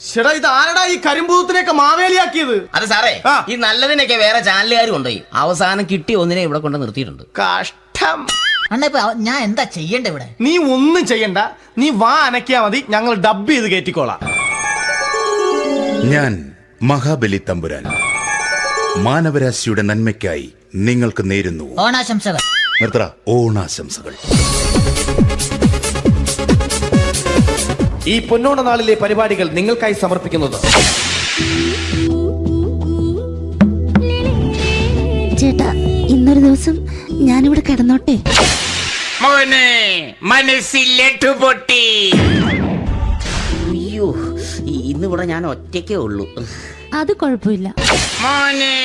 ചേട്ടാ, ഇത് ആരടാ ഈ കരിമ്പൂത്തിനെയൊക്കെ മാവേലിയാക്കിയത്? അതെ സാറേ, ഈ നല്ലതിനൊക്കെ വേറെ ചാനലുകാർ കൊണ്ടുപോയി അവസാനം കിട്ടിയ ഒന്നിനെ ഇവിടെ കൊണ്ട് നിർത്തിയിട്ടുണ്ട്. കഷ്ടം. ഞാൻ എന്താ ചെയ്യണ്ട ഇവിടെ? നീ ഒന്നും ചെയ്യണ്ട, നീ വാ അനക്കിയാ മതി, ഞങ്ങൾ ഡബ് ചെയ്ത് കയറ്റിക്കോളാം. ഞാൻ മഹാബലി തമ്പുരാൻ മാനവരാശിയുടെ നന്മയ്ക്കായി നിങ്ങൾക്ക് നേരുന്നു ഓണാശംസകൾ. നിർത്തറ, ഓണാശംസകൾ. ഈ പൊന്നോണ നാളിലെ പരിപാടികൾ നിങ്ങൾക്കായി സമർപ്പിക്കുന്നത് ചേട്ടാ, ഇന്നൊരു ദിവസം ഞാനിവിടെ കിടന്നോട്ടെ. മോനെ മനസ്സിലെട്ടു പൊട്ടി. അയ്യോ, ഇന്നിവിടെ ഞാൻ ഒറ്റയ്ക്കേ ഉള്ളൂ. അത് കുഴപ്പമില്ല. മോനെ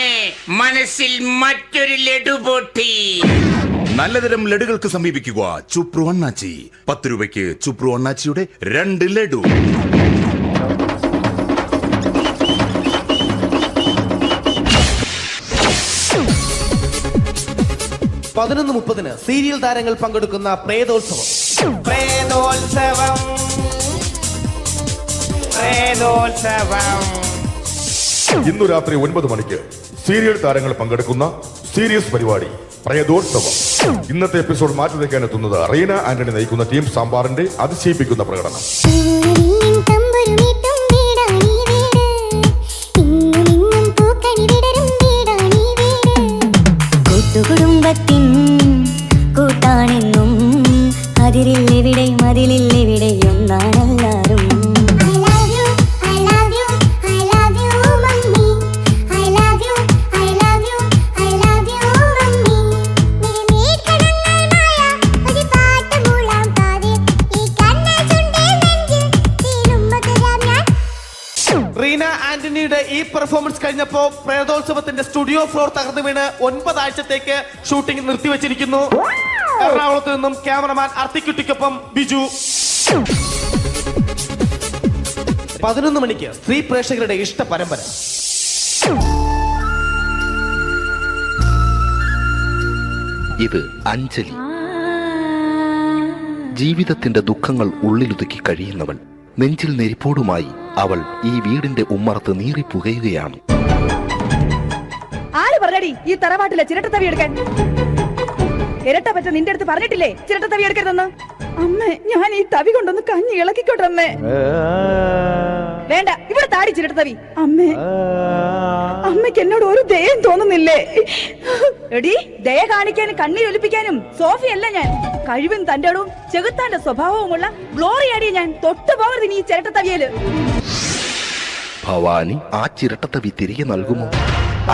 മനസ്സിൽ മറ്റൊരു ലഡു പൊട്ടി. നല്ലതരം ലഡുകൾക്ക് സമീപിക്കുക ചുപ്രു അണ്ണാച്ചി. 10 രൂപയ്ക്ക് ചുപ്രു അണ്ണാച്ചിയുടെ 2 ലഡു. പതിനൊന്ന് 30 സീരിയൽ താരങ്ങൾ പങ്കെടുക്കുന്ന പ്രേതോത്സവം. ഇന്നു രാത്രി 9 മണിക്ക് സീരിയൽ താരങ്ങൾ പങ്കെടുക്കുന്ന സീരിയസ് പരിപാടി പ്രേതോത്സവം. ഇന്നത്തെ എപ്പിസോഡ് മാറ്റി വയ്ക്കാൻ എത്തുന്നത് റീന ആന്റണി നയിക്കുന്ന ടീം സാമ്പാറിന്റെ അതിശയിപ്പിക്കുന്ന പ്രകടനം. കുടുംബത്തിൻ കൂട്ടാണെന്നും അതിരില്ലെവിടെ മതിലില്ലെവിടെ ഒന്നാണെല്ലാരും. റീന ആന്റണിയുടെ ഈ പെർഫോമൻസ് കഴിഞ്ഞപ്പോ പ്രേതോത്സവത്തിന്റെ സ്റ്റുഡിയോ ഫ്ലോർ തകർന്നു വീണ് 9 ആഴ്ചത്തേക്ക് ഷൂട്ടിംഗ് നിർത്തിവെച്ചിരിക്കുന്നു. എറണാകുളത്ത് നിന്നും ക്യാമറമാൻ അർത്തിക്കുട്ടിക്കൊപ്പം ബിജു. 11 മണിക്ക് സ്ത്രീ പ്രേക്ഷകരുടെ ഇഷ്ട പരമ്പര. ഇത് അഞ്ജലി. ജീവിതത്തിന്റെ ദുഃഖങ്ങൾ ഉള്ളിലൊതുക്കി കഴിയുന്നവൾ. നെഞ്ചിൽ നെരിപ്പോടുമായി അവൾ ഈ വീടിന്റെ ഉമ്മറത്ത് നീറിപ്പുകയുകയാണ്. ആര് പറഞ്ഞടി ഈ തറവാട്ടിലെ ചിരട്ടത്തവി എടുക്കാൻ? ഇരട്ട പറ്റ നിന്റെ അടുത്ത് പറഞ്ഞിട്ടില്ലേ ചിരട്ടത്തവി എടുക്കരുതെന്ന്? അമ്മേ, ഞാൻ ഈ തവി കൊണ്ടൊന്ന് കഞ്ഞി ഇളക്കിക്കോട്ടെ അമ്മേ. വേണ്ട, ഇവിടെ താടി ചിരട്ടത്തവി. അമ്മേ, അമ്മയ്ക്ക് എന്നോട് ഒരു ദയം തോന്നുന്നില്ലേ? എടി, ദയ കാണിക്കാനും കണ്ണീരൊലിപ്പിക്കാനും സോഫിയല്ല ഞാൻ. കഴിവും തന്റെടവും ചെകുത്താന്റെ സ്വഭാവവുമുള്ള ഗ്ലോറിയാടി ഞാൻ. തൊട്ടു പോകരുത് നീ ചിരട്ടത്തവിയല്. ഭവാനി ആ ചിരട്ടത്തവി തിരികെ നൽകുമോ?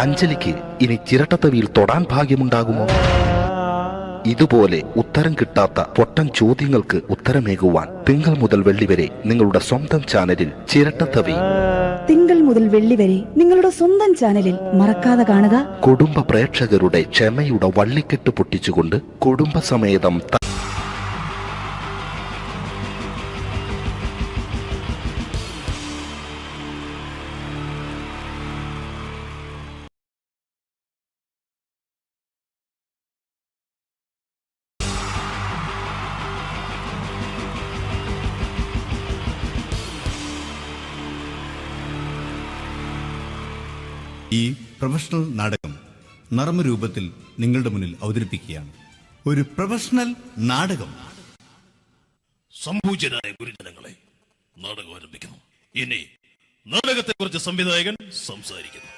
അഞ്ജലിക്ക് ഇനി ചിരട്ടത്തവിയിൽ തൊടാൻ ഭാഗ്യമുണ്ടാകുമോ? ഇതുപോലെ ഉത്തരം കിട്ടാത്ത പൊട്ടൻ ചോദ്യങ്ങൾക്ക് ഉത്തരമേകുവാൻ തിങ്കൾ മുതൽ വെള്ളി വരെ നിങ്ങളുടെ സ്വന്തം ചാനലിൽ ചിരട്ടത്തവി. തിങ്കൾ മുതൽ വെള്ളി വരെ നിങ്ങളുടെ സ്വന്തം ചാനലിൽ മറക്കാതെ കാണുക. കുടുംബ പ്രേക്ഷകരുടെ ക്ഷമയുടെ വള്ളിക്കെട്ട് പൊട്ടിച്ചുകൊണ്ട് കുടുംബസമേതം ഈ പ്രൊഫഷണൽ നാടകം നർമ്മരൂപത്തിൽ നിങ്ങളുടെ മുന്നിൽ അവതരിപ്പിക്കുകയാണ്. ഒരു പ്രൊഫഷണൽ നാടകം. സംപൂജ്യരായ ഗുരുജനങ്ങളെ, നാടകം ആരംഭിക്കുന്നു. ഇനി നാടകത്തെ കുറിച്ച് സംവിധായകൻ സംസാരിക്കുന്നു.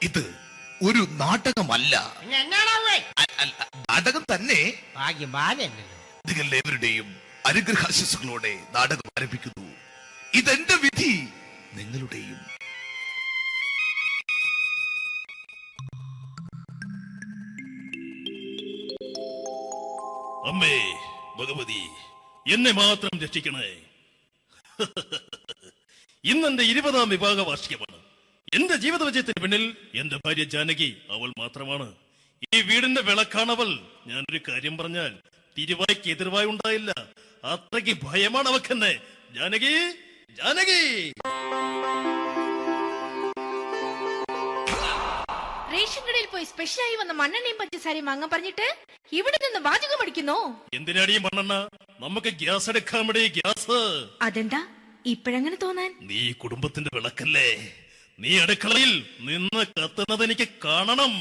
ഇത് ഒരു നാടകമല്ല, നാടകം തന്നെ. നിങ്ങളേവരുടെയും അനുഗ്രഹാശിസുകളോടെ നാടകം ആരംഭിക്കുന്നു. ഇതെന്റെ വിധി, നിങ്ങളുടെയും. അമ്മേ ഭഗവതി, എന്നെ മാത്രം രക്ഷിക്കണേ. ഇന്നെന്റെ 20ാം വിവാഹ വാർഷികമാണ്. എന്റെ ജീവിത വിജയത്തിന് പിന്നിൽ എന്റെ ഭാര്യ ജാനകി അവൾ മാത്രമാണ്. ഈ വീടിന്റെ വിളക്കാണവൾ. ഞാനൊരു കാര്യം പറഞ്ഞാൽ തിരുവായ്ക്ക് എതിർവായി ഉണ്ടായില്ല. അത്രയ്ക്ക് ഭയമാണ് അവക്കെന്നെ. ജാനകി, ജാനകി. റേഷൻ കടയിൽ പോയി സ്പെഷ്യലായി വന്ന മണ്ണെണ്ണയും പഞ്ചസാരയും വാങ്ങാൻ പറഞ്ഞിട്ട് ഇവിടെ നിന്ന് വാചകം അടിക്കുന്നോ? എന്തിനാടി മണ്ണെണ്ണ? നമുക്ക് ഗ്യാസ് എടുക്കാൻ വേണ്ടി ഗ്യാസ്. അതെന്താ ഇപ്പഴങ്ങനെ തോന്നാൻ? നീ കുടുംബത്തിന്റെ വിളക്കല്ലേ. നീ അടുക്കളയിൽ നിന്ന് കത്തുന്നത് എനിക്ക് കാണണം.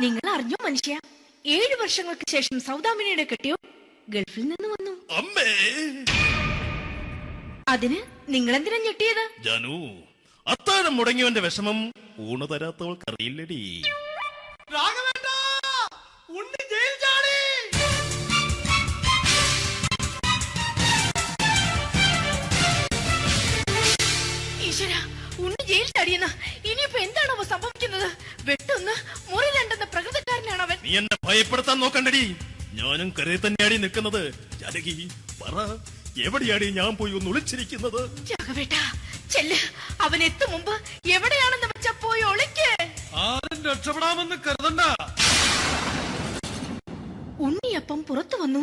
നിങ്ങൾ അറിഞ്ഞോ മനുഷ്യ, 7 വർഷങ്ങൾക്ക് ശേഷം സൗദാമിനിയുടെ കെട്ടിയോ ഗൾഫിൽ നിന്ന് വന്നു. അമ്മേ, അതിന് നിങ്ങൾ എന്തിനാ ഞെട്ടിയത്? ജാനു, അത്താഴം മുടങ്ങിയവന്റെ വിഷമം ഊണ് തരാത്തവൾക്ക് അറിയില്ലടി. ഈശ്വര, ഉണ്ണി ജയിൽ ചാടിയെന്ന്. ഇനിയിപ്പോ എന്താണോ സംഭവിക്കുന്നത്? വെട്ടൊന്ന് മുറി രണ്ടെന്ന പ്രകൃതക്കാരനാണ് അവൻ. നീ എന്നെ ഭയപ്പെടുത്താൻ നോക്കണ്ടടി. ഞാനും കരയിൽ തന്നെയാടി നിൽക്കുന്നത്. ജാനകി, പറ, എവിടെയാടി ഞാൻ പോയി ഒന്ന് ഒളിച്ചിരിക്കുന്നത്? രാഘവേട്ടാ, ചെല്ല്. അവൻ എത്തും മുമ്പ് എവിടെയാണെന്ന് വെച്ചാ പോയി ഒളിക്ക്. ആരും രക്ഷപ്പെടാമെന്ന് കരുതണ്ട. ഉണ്ണിയപ്പം പുറത്തു വന്നു.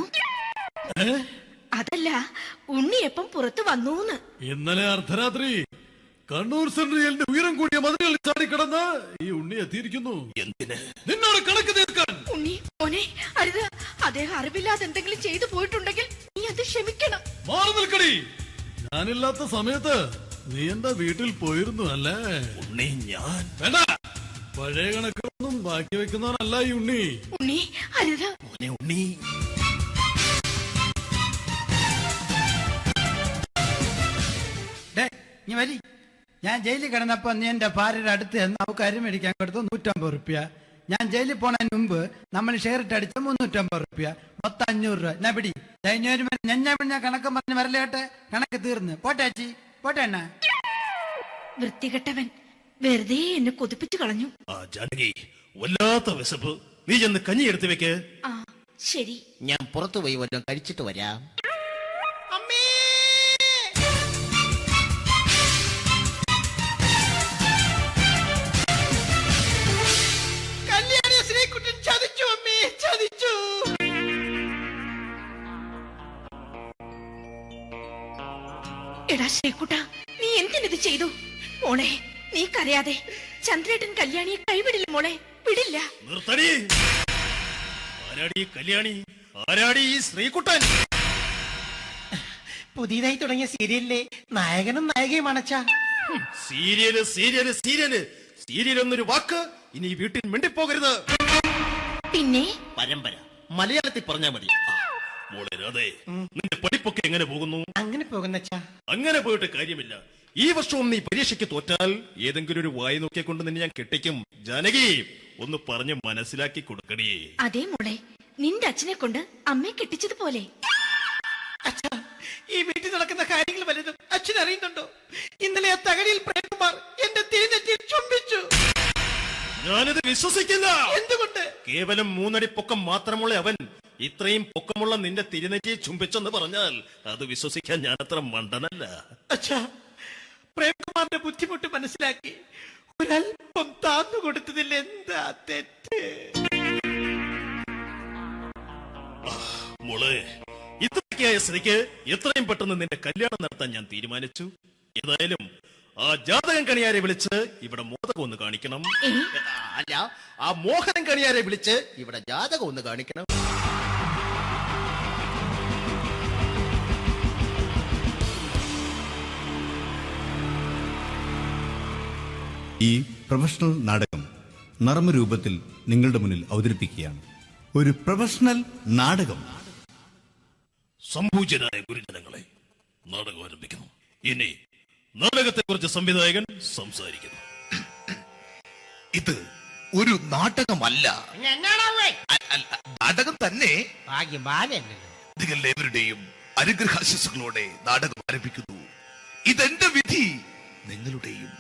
അതല്ല, ഉണ്ണിയപ്പം പുറത്തു വന്നൂന്ന്. ഇന്നലെ അർദ്ധരാത്രി കണ്ണൂർ സെൻട്രലിന്റെ ഉയരം കൂടിയ മതിലുകളിൽ ചാടിക്കിടന്ന് ഈ ഉണ്ണി എത്തിയിരിക്കുന്നു. എന്തിന്? നിന്നോട് കണക്ക് തീർക്കാൻ. ഉണ്ണി മോനെ, അരുത്. അദ്ദേഹം അറിവില്ലാതെ എന്തെങ്കിലും ചെയ്തു പോയിട്ടുണ്ടെങ്കിൽ നീ അത് ക്ഷമിക്കണം. മാറി നിൽക്കടി. ഞാനില്ലാത്ത സമയത്ത് നീ എന്റെ വീട്ടിൽ പോയിരുന്നു അല്ലേ? ഉണ്ണി, ഞാൻ വേണ്ട. പഴയ കണക്കൊന്നും ബാക്കി വെക്കുന്നവനല്ല ഈ ഉണ്ണി. ഉണ്ണി, അരുത്. ഉണ്ണി, നീ വരി. ഞാൻ ജയിലിൽ കിടന്നപ്പോ നീ എന്റെ ഭാര്യയുടെ അടുത്ത് നമുക്ക് അരി മേടിക്കാൻ കൊടുത്തു 150 റുപ്യ. ഞാൻ ജയിലിൽ പോണതിന് മുമ്പ് നമ്മൾ ഷെയർ ഇട്ട് അടിച്ച 350 റുപ്യ, മൊത്തം 500 രൂപ. ഞാൻ പിടി. ഞാൻ കണക്ക് പറഞ്ഞ് വരലേട്ടെ. കണക്ക് തീർന്ന്. പോട്ടെ അച്ചി, പോട്ടെ അണ്ണ. വൃത്തികെട്ടവൻ വെറുതെ എന്നെ കൊതിപ്പിച്ചു കളഞ്ഞു. ജാനകി, വല്ലാത്ത വിശപ്പ്. നീ ചെന്ന് കഞ്ഞി എടുത്തു വെക്ക്. ആ ശരി. ഞാൻ പുറത്തു പോയി വല്ലതും കഴിച്ചിട്ട് വരാം. എടാ ശ്രീകുട്ടാ, നീ എന്തിനിത് ചെയ്തു? മോളെ, നീ കരയാതെ. ചന്ദ്രേട്ടൻ കല്യാണിയെ കൈവിടില്ല മോളെ, വിടില്ല. നിർത്തടി. ആരാടി കല്യാണി? ആരാടി ഈ ശ്രീകുട്ടൻ? പുതിയതായി തുടങ്ങിയ സീരിയലിലെ നായകനും നായികയും അണച്ചാ. സീരിയല് സീരിയല് സീരിയല് സീരിയൽ എന്നൊരു വാക്ക് ഇനി ഈ വീട്ടിൽ മിണ്ടിപ്പോകരുത്. പിന്നെ പരമ്പര മലയാളത്തിൽ പറഞ്ഞാ മതി. മോളെ രാധേ, നിന്റെ പഠിപ്പൊക്കെ എങ്ങനെ പോകുന്നു? അങ്ങനെ പോകുന്നച്ചാ. അങ്ങനെ പോയിട്ട് കാര്യമില്ല. ഈ വർഷവും നീ പരീക്ഷയ്ക്ക് തോറ്റാൽ ഏതെങ്കിലും ഒരു വായി നോക്കിയെ കൊണ്ട് നിന്നെ ഞാൻ കെട്ടിക്കും. ജാനകി, ഒന്ന് പറഞ്ഞ് മനസ്സിലാക്കി കൊടുക്കണേ. അതേ മോളെ, നിന്റെ അച്ഛനെ കൊണ്ട് അമ്മയെ കെട്ടിച്ചതുപോലെ. അച്ഛാ, ഈ വീട്ടിൽ നടക്കുന്ന കാര്യങ്ങൾ വലുതും അച്ഛൻ അറിയുന്നുണ്ടോ? ഇന്നലെ ആ തകഴിയിൽ പ്രേംകുമാർ എന്റെ തിരുനെറ്റിയിൽ ചുംബിച്ചു. ഞാനിത് വിശ്വസിക്കില്ല. എന്തുകൊണ്ട്? കേവലം 3 അടി പൊക്കം മാത്രമുള്ള അവൻ ഇത്രയും പൊക്കമുള്ള നിന്റെ തിരുനെറ്റിയെ ചുംബിച്ചെന്ന് പറഞ്ഞാൽ അത് വിശ്വസിക്കാൻ ഞാൻ അത്ര മണ്ടനല്ല. അച്ഛാ, പ്രേംകുമാറിന്റെ ബുദ്ധിമുട്ട് മനസ്സിലാക്കി ഒരല്പം താന്നു കൊടുത്തതിൽ എന്താ തെറ്റ്? മോളെ, ഇത്രയ്ക്കായ സ്ഥിതിക്ക് എത്രയും പെട്ടെന്ന് നിന്റെ കല്യാണം നടത്താൻ ഞാൻ തീരുമാനിച്ചു. ഏതായാലും ആ ജാതകം കണിയാരെ വിളിച്ച് ഇവിടെ മോദകം ഒന്ന് കാണിക്കണം. അല്ല, ആ മോഹനം കണിയാരെ വിളിച്ച് ഇവിടെ ജാതകം ഒന്ന് കാണിക്കണം. ഈ പ്രൊഫഷണൽ നാടകം നർമ്മരൂപത്തിൽ നിങ്ങളുടെ മുന്നിൽ അവതരിപ്പിക്കുകയാണ്. ഒരു പ്രൊഫഷണൽ നാടകം. സംപൂജ്യനായ ഗുരുജനങ്ങളെ, നാടകം ആരംഭിക്കുന്നു. ഇനി നാടകത്തെ കുറിച്ച് സംവിധായകൻ സംസാരിക്കുന്നു. ഇത് ഒരു നാടകമല്ല, നാടകം തന്നെ. നിങ്ങളേവരുടെയും അനുഗ്രഹാശിസുകളോടെ നാടകം ആരംഭിക്കുന്നു. ഇതെന്റെ വിധി, നിങ്ങളുടെയും.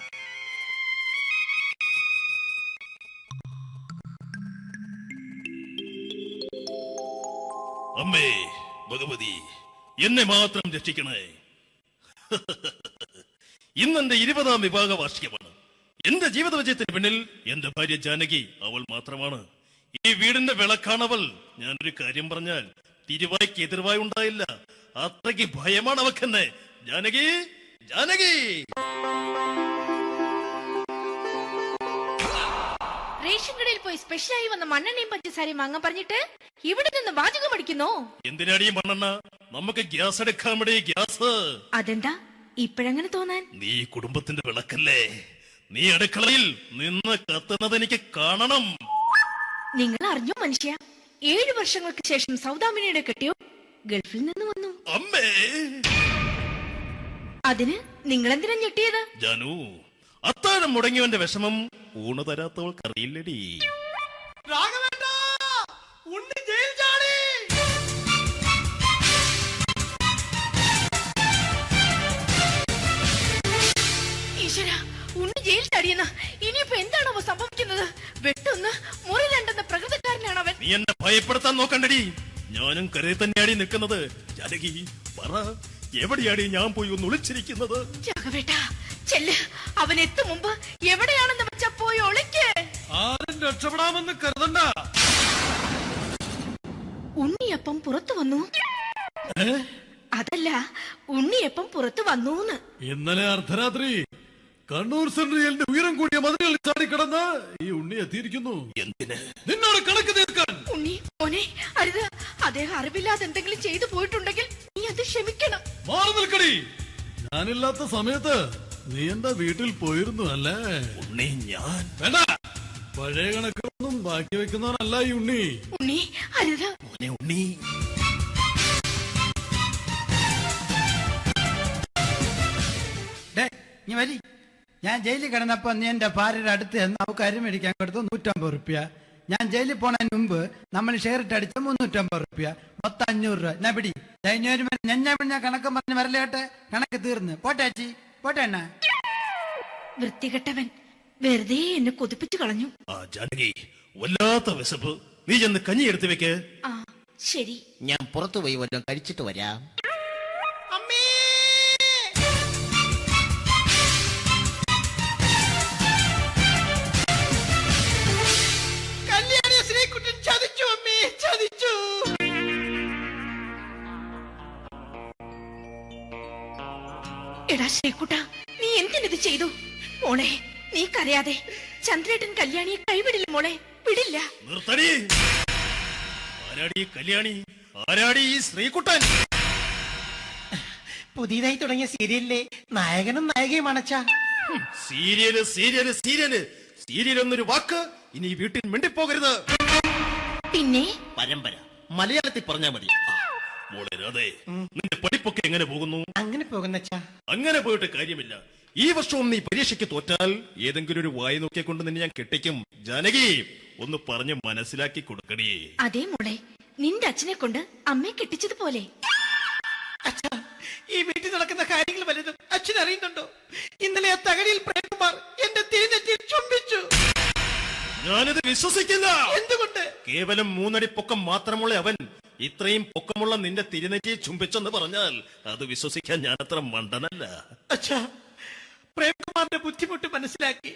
അമ്മേ ഭഗവതി, എന്നെ മാത്രം രക്ഷിക്കണേ. ഇന്നെന്റെ 20ാം വിവാഹ വാർഷികമാണ്. എന്റെ ജീവിത വിജയത്തിന് പിന്നിൽ എന്റെ ഭാര്യ ജാനകി അവൾ മാത്രമാണ്. ഈ വീടിന്റെ വിളക്കാണവൾ. ഞാനൊരു കാര്യം പറഞ്ഞാൽ തിരുവായ്ക്ക് എതിർവായി ഉണ്ടായില്ല. അത്രയ്ക്ക് ഭയമാണ് അവക്കെന്നെ. ജാനകി, ജാനകി. റേഷൻ കടയിൽ പോയി സ്പെഷ്യലായി വന്ന മണ്ണെണ്ണയും പഞ്ചസാരയും വാങ്ങാൻ പറഞ്ഞിട്ട് ഇവിടെ നിന്ന് വാചകം അടിക്കുന്നോ? എന്തിനാടി മണ്ണെണ്ണ? നമുക്ക് ഗ്യാസ് എടുക്കാൻ വേണ്ടി ഗ്യാസ്. അതെന്താ ഇപ്പഴങ്ങനെ തോന്നാൻ? നീ കുടുംബത്തിന്റെ വിളക്കല്ലേ. നീ അടുക്കളയിൽ നിന്ന് കത്തുന്നത് എനിക്ക് കാണണം. നിങ്ങൾ അറിഞ്ഞോ മനുഷ്യ, 7 വർഷങ്ങൾക്ക് ശേഷം സൗദാമിനിയുടെ കെട്ടിയോ ഗൾഫിൽ നിന്ന് വന്നു. അമ്മേ, അതിന് നിങ്ങൾ എന്തിനാ ഞെട്ടിയത്? ജാനു, അത്താഴം മുടങ്ങിയവന്റെ വിഷമം ഊണ് തരാത്തവൾക്ക് അറിയില്ലടി. ഈശ്വര, ഉണ്ണി ജയിൽ ചാടിയെന്ന്. ഇനിയിപ്പോ എന്താണോ സംഭവിക്കുന്നത്? വെട്ടൊന്ന് മുറി രണ്ടെന്ന പ്രകൃതക്കാരനാണ് അവൻ. നീ എന്നെ ഭയപ്പെടുത്താൻ നോക്കണ്ടടി. ഞാനും കരയിൽ തന്നെയാടി നിൽക്കുന്നത്. ജാനകി, പറ, എവിടെയാടി ഞാൻ പോയി ഒന്ന് ഒളിച്ചിരിക്കുന്നത്? രാഘവേട്ടാ, ചെല്ല്. അവൻ എത്തും മുമ്പ് എവിടെയാണെന്ന് വെച്ചാ പോയി ഒളിക്ക്. ആരും രക്ഷപ്പെടാമെന്ന് കരുതണ്ട. ഉണ്ണിയപ്പം പുറത്തു വന്നു. അതല്ല, ഉണ്ണിയപ്പം പുറത്തു വന്നൂന്ന്. ഇന്നലെ അർദ്ധരാത്രി കണ്ണൂർ സെൻട്രലിന്റെ ഉയരം കൂടിയ മതിലുകളിൽ ചാടിക്കിടന്ന് ഈ ഉണ്ണി എത്തിയിരിക്കുന്നു. എന്തിന്? നിന്നോട് കണക്ക് തീർക്കാൻ. ഉണ്ണി മോനെ, അരുത്. അദ്ദേഹം അറിവില്ലാതെ എന്തെങ്കിലും ചെയ്തു പോയിട്ടുണ്ടെങ്കിൽ നീ അത് ക്ഷമിക്കണം. മാറി നിൽക്കടി. ഞാനില്ലാത്ത സമയത്ത് നീ എന്താ വീട്ടിൽ പോയിരുന്നു അല്ലേ? ഉണ്ണി, ഞാൻ വേണ്ട. പഴയ കണക്കൊന്നും ബാക്കി വെക്കുന്നവനല്ല ഈ ഉണ്ണി. ഉണ്ണി, അരുത്. ഉണ്ണി, നീ വരി. ഞാൻ ജയിലിൽ കിടന്നപ്പോ നീ എന്റെ ഭാര്യയുടെ അടുത്ത് നമുക്ക് അരി മേടിക്കാൻ കൊടുത്തു 150 റുപ്യ. ഞാൻ ജയിലിൽ പോണതിന് മുമ്പ് നമ്മൾ ഷെയർ ഇട്ട് അടിച്ച 350 റുപ്യ, മൊത്തം 500 രൂപ. ഞാൻ പിടി. ഞാൻ കണക്ക് പറഞ്ഞ് വരലേട്ടെ. കണക്ക് തീർന്ന്. പോട്ടെ അച്ചി, പോട്ടെ അണ്ണ. വൃത്തികെട്ടവൻ വെറുതെ എന്നെ കൊതിപ്പിച്ചു കളഞ്ഞു. ജാനകി, വല്ലാത്ത വിശപ്പ്. നീ ചെന്ന് കഞ്ഞി എടുത്തു വെക്ക്. ആ ശരി. ഞാൻ പുറത്തു പോയി വല്ലതും കഴിച്ചിട്ട് വരാം. എടാ ശ്രീകുട്ടാ, നീ എന്തിനിത് ചെയ്തു? മോളെ, നീ കരയാതെ. ചന്ദ്രേട്ടൻ കല്യാണിയെ കൈവിടില്ല മോളെ, വിടില്ല. നിർത്തടി. ആരാടി കല്യാണി? ആരാടി ഈ ശ്രീകുട്ടൻ? പുതിയതായി തുടങ്ങിയ സീരിയലിലെ നായകനും നായികയും അണച്ചാ. സീരിയല് സീരിയല് സീരിയല് സീരിയൽ എന്നൊരു വാക്ക് ഇനി ഈ വീട്ടിൽ മിണ്ടിപ്പോകരുത്. പിന്നെ പരമ്പര മലയാളത്തിൽ പറഞ്ഞാ മതി. മോളെ രാധേ, നിന്റെ പഠിപ്പൊക്കെ എങ്ങനെ പോകുന്നു? അങ്ങനെ പോകുന്നച്ചാ. അങ്ങനെ പോയിട്ട് കാര്യമില്ല. ഈ വർഷവും നീ പരീക്ഷയ്ക്ക് തോറ്റാൽ ഏതെങ്കിലും ഒരു വായി നോക്കിയെ കൊണ്ട് നിന്നെ ഞാൻ കെട്ടിക്കും. ജാനകി, ഒന്ന് പറഞ്ഞ് മനസ്സിലാക്കി കൊടുക്കണേ. അതേ മോളെ, നിന്റെ അച്ഛനെ കൊണ്ട് അമ്മയെ കെട്ടിച്ചതുപോലെ. അച്ഛാ, ഈ വീട്ടിൽ നടക്കുന്ന കാര്യങ്ങൾ വലുതും അച്ഛൻ അറിയുന്നുണ്ടോ? ഇന്നലെ ആ തകഴിയിൽ പ്രേമകുമാർ എന്റെ തിരുനെറ്റിയിൽ ചുംബിച്ചു. ഞാനിത് വിശ്വസിക്കില്ല. എന്തുകൊണ്ട്? കേവലം 3 അടി പൊക്കം മാത്രമുള്ള അവൻ ഇത്രയും പൊക്കമുള്ള നിന്റെ തിരുനെറ്റിയെ ചുംബിച്ചെന്ന് പറഞ്ഞാൽ അത് വിശ്വസിക്കാൻ ഞാൻ അത്ര മണ്ടനല്ല. അച്ഛാ, പ്രേംകുമാറിന്റെ ബുദ്ധിമുട്ട് മനസ്സിലാക്കി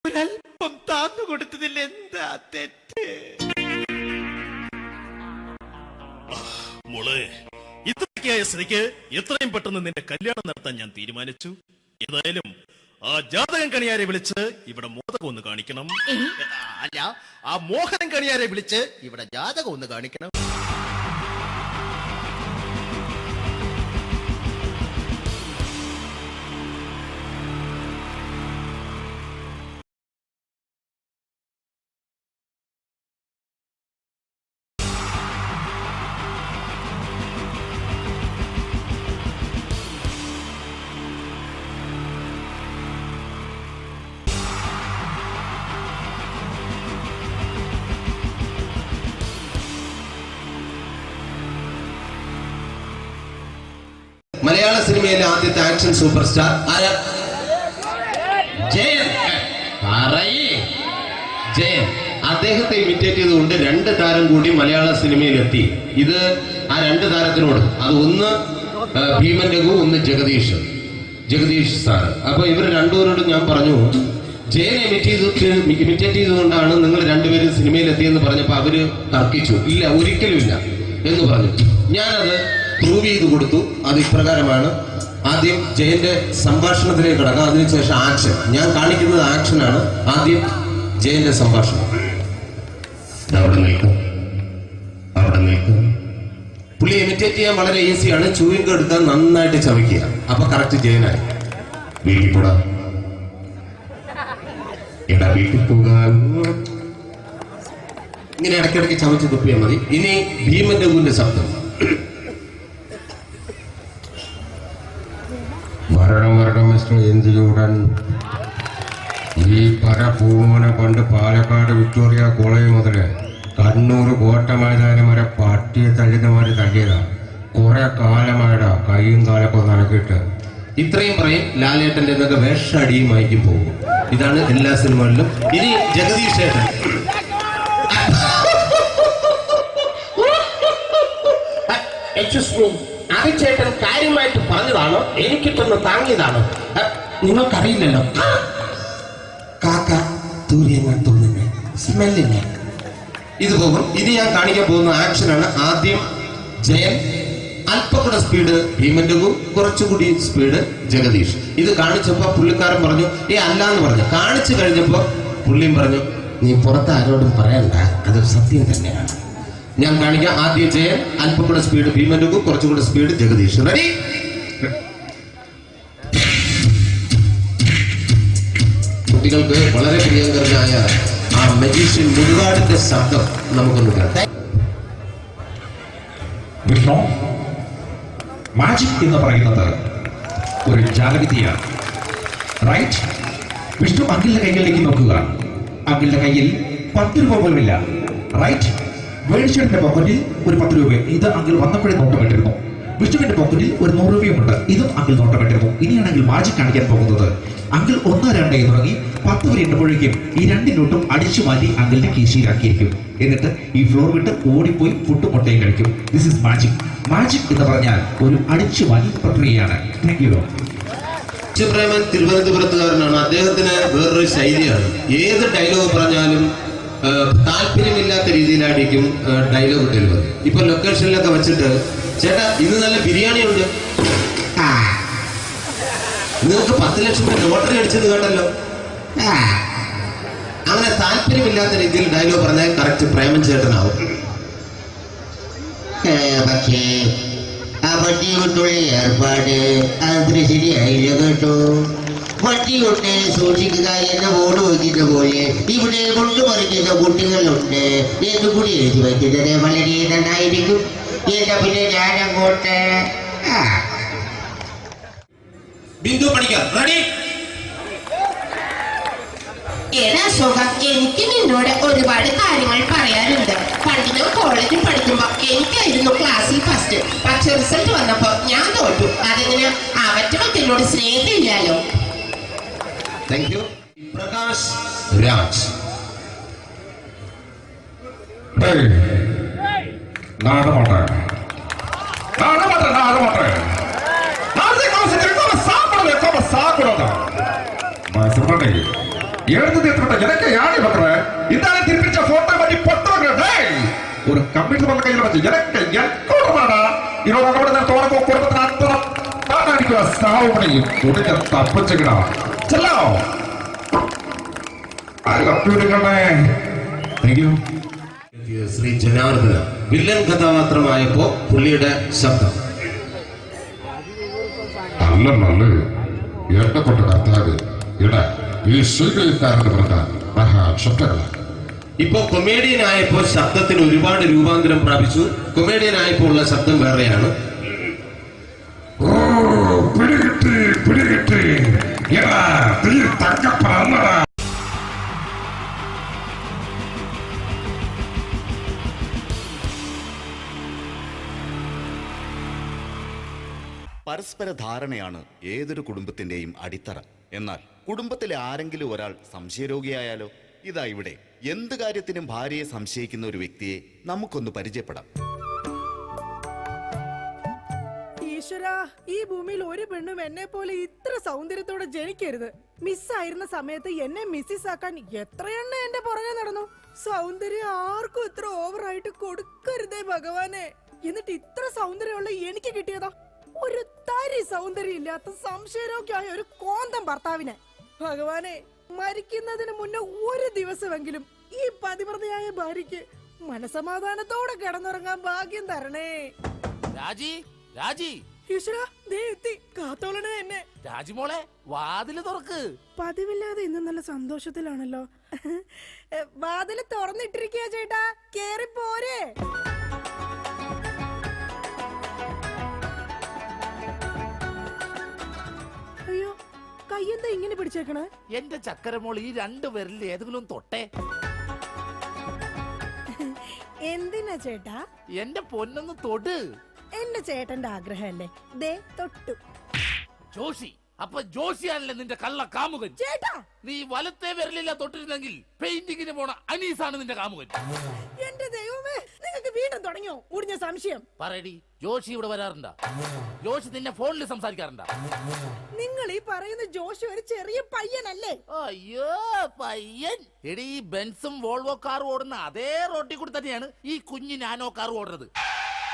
ഒരല്പം താന്നു കൊടുത്തതിൽ എന്താ തെറ്റ്? മോളെ, ഇത്രയ്ക്കായ സ്ഥിതിക്ക് എത്രയും പെട്ടെന്ന് നിന്റെ കല്യാണം നടത്താൻ ഞാൻ തീരുമാനിച്ചു. ഏതായാലും ആ ജാതകം കണിയാരെ വിളിച്ച് ഇവിടെ മോദകം ഒന്ന് കാണിക്കണം. അല്ല, ആ മോഹനം കണിയാരെ വിളിച്ച് ഇവിടെ ജാതകം ഒന്ന് കാണിക്കണം. മലയാള സിനിമയിലെ ആദ്യത്തെ ആക്ഷൻ സൂപ്പർ സ്റ്റാർ ആരാ? ജയൻ. ജയൻ. അദ്ദേഹത്തെ ഇമിറ്റേറ്റ് ചെയ്തുകൊണ്ട് 2 താരം കൂടി മലയാള സിനിമയിലെത്തി. ഇത് ആ 2 താരത്തിനോട്, അത് ഒന്ന് ഭീമൻ രഘു, ഒന്ന് ജഗദീഷ് സാർ. അപ്പൊ ഇവർ രണ്ടുപേരോടും ഞാൻ പറഞ്ഞു, ജയനെ ഇമിറ്റേറ്റ് ചെയ്തുകൊണ്ടാണ് നിങ്ങൾ 2 പേരും സിനിമയിലെത്തിയെന്ന് പറഞ്ഞപ്പോൾ അവര് തർക്കിച്ചു. ഇല്ല, ഒരിക്കലും ഇല്ല എന്ന് പറഞ്ഞു. ഞാനത് പ്രൂവ് ചെയ്ത് കൊടുത്തു. അത് ഇപ്രകാരമാണ്. ആദ്യം ജയന്റെ സംഭാഷണത്തിലേക്ക് കിടക്കാം, അതിനുശേഷം ആക്ഷൻ. ഞാൻ കാണിക്കുന്നത് ആക്ഷനാണ്. ആദ്യം ജയന്റെ സംഭാഷണം. അവിടെ നിൽക്കും. പുള്ളി ഇമിറ്റേറ്റ് ചെയ്യാൻ വളരെ ഈസിയാണ്. ചൂയിങ് എടുത്താൽ നന്നായിട്ട് ചവയ്ക്കുക. അപ്പൊ കറക്റ്റ് ജയനായി. വീട്ടിൽ പോടാ, എടാ വീട്ടിൽ പോകാൻ. ഇങ്ങനെ ഇടയ്ക്കിടയ്ക്ക് ചവച്ച് തുപ്പിയാൽ മതി. ഇനി ഭീമൻ രഘുവിന്റെ ശബ്ദം. വരണം മിസ്റ്റർ എന്തിലൂടൻ. ഈ പരപൂമനെ കൊണ്ട് പാലക്കാട് വിക്ടോറിയ കോളേജ് മുതൽ കണ്ണൂർ കോട്ട മൈതാനം വരെ പട്ടിയെ തല്ലുന്നമാര് തല്ലിയതാ. കുറെ കാലമായടാ കൈയും കാലൊക്കെ നടക്കിയിട്ട്. ഇത്രയും പറയും. ലാലേട്ടന്റെ എന്നൊക്കെ വേഷടിയുമായിരിക്കും പോകും. ഇതാണ് എല്ലാ സിനിമകളിലും. ഇനി ജഗദീഷ് ഏട്ടൻ. ചേട്ടൻ കാര്യമായിട്ട് പറഞ്ഞതാണോ എനിക്കിട്ടൊന്ന് താങ്ങിയതാണോ? നിങ്ങൾക്കറിയില്ലല്ലോ. കാക്ക തൂരിയെന്നാ തോന്നുന്നേ, സ്മെല്ലിനെ. ഇത് പോകും. ഇനി ഞാൻ കാണിക്കാൻ പോകുന്ന ആക്ഷനാണ്. ആദ്യം ജയൻ, അല്പം കൂടെ സ്പീഡ് ഭീമൻ രഘു, കുറച്ചുകൂടി സ്പീഡ് ജഗദീഷ്. ഇത് കാണിച്ചപ്പോ പുള്ളിക്കാരൻ പറഞ്ഞു അല്ലാന്ന് പറഞ്ഞു. കാണിച്ചു കഴിഞ്ഞപ്പോ പുള്ളിയും പറഞ്ഞു നീ പുറത്ത് ആരോടും പറയണ്ട, അത് സത്യം തന്നെയാണ്. ഞാൻ കാണിക്കാം. ആദ്യം ജയൻ, അല്പം കൂടെ സ്പീഡ് ഭീമൻ രഘു, കുറച്ചുകൂടെ സ്പീഡ് ജഗദീഷ്. റെഡി? കുട്ടികൾക്ക് വളരെ പ്രിയങ്കരനായ ആ മജീഷ്യൻ മുരുകാടിന്റെ ശബ്ദം നമുക്കൊന്ന് കേൾക്കാം. വിഷ്ണു, മാജിക് എന്ന് പറയുന്നത് ഒരു ജാലവിദ്യയാണ്, റൈറ്റ്? വിഷ്ണു അങ്കിളിന്റെ കൈകളിലേക്ക് നോക്കുക. അങ്കിളിന്റെ കയ്യിൽ 10 രൂപ പോലുമില്ല, റൈറ്റ്? വേണിച്ചേട്ടന്റെ പോക്കറ്റിൽ ഒരു 10 രൂപ. ഇത് അങ്കിൾ വന്നപ്പോഴേ നോട്ടമിട്ടിരുന്നു. വിഷ്ണുവിന്റെ പോക്കറ്റിൽ ഒരു 100 രൂപയുമുണ്ട്. ഇതും അങ്കിൾ നോട്ടമിട്ടിരുന്നു. ഇനിയാണെങ്കിൽ മാജിക് കാണിക്കാൻ പോകുന്നത്. അങ്കിൾ 1, 2 എന്ന് തുടങ്ങി 10 വരെ എണ്ണപ്പോഴേക്കും ഈ 2 നോട്ടും അടിച്ചു മാറ്റി അങ്കിളിന്റെ കീശയിലാക്കിയിരിക്കും. എന്നിട്ട് ഈ ഫ്ലോർ വിട്ട് ഓടിപ്പോയി ഫുഡ് മുട്ടയും കഴിക്കും. This is magic. മാജിക് എന്ന് പറഞ്ഞാൽ ഒരു അടിച്ചു മാറ്റി പ്രക്രിയയാണ്. Thank you. പ്രേമൻ തിരുവനന്തപുരത്തുകാരനാണ്. അദ്ദേഹത്തിന് വേറൊരു ശൈലിയാണ്. ഏത് ഡയലോഗ് പറഞ്ഞാലും താല്പര്യമില്ലാത്ത രീതിയിലായിരിക്കും ഡയലോഗ് ഡെലിവറി. ഇപ്പൊ ലൊക്കേഷനിലൊക്കെ വെച്ചിട്ട് ചേട്ടാ ഇന്ന് നല്ല ബിരിയാണി ഉണ്ട്, നിങ്ങൾക്ക് 10 ലക്ഷം രൂപ ലോട്ടറി അടിച്ചത് കേട്ടല്ലോ. അങ്ങനെ താല്പര്യമില്ലാത്ത രീതിയിൽ ഡയലോഗ് പറഞ്ഞാൽ കറക്റ്റ് പ്രേമൻ ചേട്ടനാവും. പക്ഷേ ആ വട്ടി കൊണ്ടുള്ള ഏർപ്പാട് അത്ര ശരിയായില്ല കേട്ടോ. വട്ടി കൊണ്ട് സൂക്ഷിക്കുക എന്ന ബോർഡ് വയ്ക്കുന്ന പോലെ ഇവിടെ കൊണ്ടുമറിക്കുന്ന കുട്ടികളുണ്ട് എന്ന് കൂടി എഴുതി വയ്ക്കുന്നത് വളരെ നന്നായിരിക്കും. എന്നാ പിന്നെ ഞാനങ്ങോട്ട് ബിന്ദു പഠിക്കാം. റെഡി? എനിക്ക് നിന്നോട് ഒരുപാട് കാര്യങ്ങൾ പറയാനുണ്ട്. പണ്ട് ഞാൻ കോളേജിൽ പഠിക്കുമ്പോ എനിക്കായിരുന്നു ക്ലാസ്സിൽ ഫസ്റ്റ്. പക്ഷെ റിസൾട്ട് വന്നപ്പോ ഞാൻ തോറ്റു. അതെങ്ങനെ അവറ്റൊക്കെ എന്നോട് സ്നേഹമില്ലല്ലോ. Thank you. പ്രകാശ് രാജ്. ஒரு கம்ப்யூட்டர் பண்ண கையில் வச்சு எனக்கு என்கூடமாடா இதோட நம்ம தோணப்போ குடும்பത്തിന് അത്ര താനായിരിക്കും സാവ് പണിയും ഒടുക്ക തപ്പിച്ചുകിടാ ചെല്ലോ ശ്രീ ജനാർദ്ദന വില്ലൻ കഥാപാത്രമായപ്പോ പുള്ളിയുടെ ശബ്ദം. അല്ല എന്നെ കൊണ്ട് കർത്താവ് ഇട ഈ സ്വീകരിക്കാരെന്ന് പറഞ്ഞാൽ മഹാശബ്ദങ്ങളാണ്. ഇപ്പൊ കൊമേഡിയൻ ആയപ്പോ ശബ്ദത്തിന് ഒരുപാട് രൂപാന്തരം പ്രാപിച്ചു. കൊമേഡിയൻ ആയപ്പോ ഉള്ള ശബ്ദം വേറെയാണ്. പരസ്പര ധാരണയാണ് ഏതൊരു കുടുംബത്തിന്റെയും അടിത്തറ. എന്നാൽ കുടുംബത്തിലെ ആരെങ്കിലും ഒരാൾ സംശയരോഗിയായാലോ? ഇതാ ഇവിടെ എന്ത് കാര്യത്തിനും ഭാര്യയെ സംശയിക്കുന്ന ഒരു വ്യക്തിയെ നമുക്കൊന്ന് പരിചയപ്പെടാം. ഈശ്വരാ, ഈ ഭൂമിയിൽ ഒരു പെണ്ണും എന്നെ പോലെ ഇത്ര സൗന്ദര്യത്തോടെ ജനിക്കരുത്. മിസ്സായിരുന്ന സമയത്ത് എന്നെ മിസ്സിസ് ആക്കാൻ എത്രയെണ്ണ എന്റെ പുറകെ നടന്നു. സൗന്ദര്യം ആർക്കും ഇത്ര ഓവറായിട്ട് കൊടുക്കരുതേ ഭഗവാനെ. എന്നിട്ട് ഇത്ര സൗന്ദര്യമുള്ള എനിക്ക് കിട്ടിയതാ ഒരു തരി സൗന്ദര്യം ഇല്ലാത്ത സംശയരോഗ്യമായ ഒരു കോന്തം ഭർത്താവിനെ. ഭഗവാനെ, മരിക്കുന്നതിന് മുന്നേ ഒരു ദിവസമെങ്കിലും ഈ പതിവ്രതയായ ഭാര്യയ്ക്ക് മനസമാധാനത്തോടെ കിടന്നുറങ്ങാൻ ഭാഗ്യം തരണേ. രാജി, രാജി, ഈശ്വരാ, ദേ എത്തി. കാത്തോളണേ എന്നെ. രാജിമോളെ, വാതില് തുറക്ക്. പതിവില്ലാതെ ഇന്ന് നല്ല സന്തോഷത്തിലാണല്ലോ. വാതില് തുറന്നിട്ടിരിക്കുക ചേട്ടാ, കേറി പോരെ. അയ്യോ, കയ്യെന്താ ഇങ്ങനെ പിടിച്ചേക്കണേ? എന്റെ ചക്കരമോൾ ഈ 2 വിരലിൽ ഏതെങ്കിലും തൊട്ടേ. എന്തിനാ ചേട്ടാ? എന്റെ പൊന്നൊന്ന് തൊട്. എന്റെ ചേട്ടന്റെ ആഗ്രഹമല്ലേ, ദേ തൊട്ടു. ജോഷി, അപ്പൊ ജോഷിയാണല്ലേ നിന്റെ കള്ള കാമുകൻ? ചേട്ടാ, നീ വലത്തെ വിരലില്ല തൊട്ടിരുന്നെങ്കിൽ പെയിന്റിങ്ങിന് പോണ അനീസാണ് നിന്റെ കാമുകൻ. എന്റെ ദൈവമേ, നിങ്ങൾക്ക് വീണ്ടും തുടങ്ങിയോ മുറിഞ്ഞ സംശയം? പറയടി, ജോഷി ഇവിടെ വരാറുണ്ടാ? ജോഷി നിന്നെ ഫോണിൽ സംസാരിക്കാറുണ്ടാ? നിങ്ങൾ ഈ പറയുന്ന ജോഷി ഒരു ചെറിയ പയ്യനല്ലേ? അയ്യോ, പയ്യൻ. എടി, ഈ ബെൻസും വോൾവോ കാറും ഓടുന്ന അതേ റോട്ടിൽ കൂടി തന്നെയാണ് ഈ കുഞ്ഞു നാനോ കാർ ഓടുന്നത്.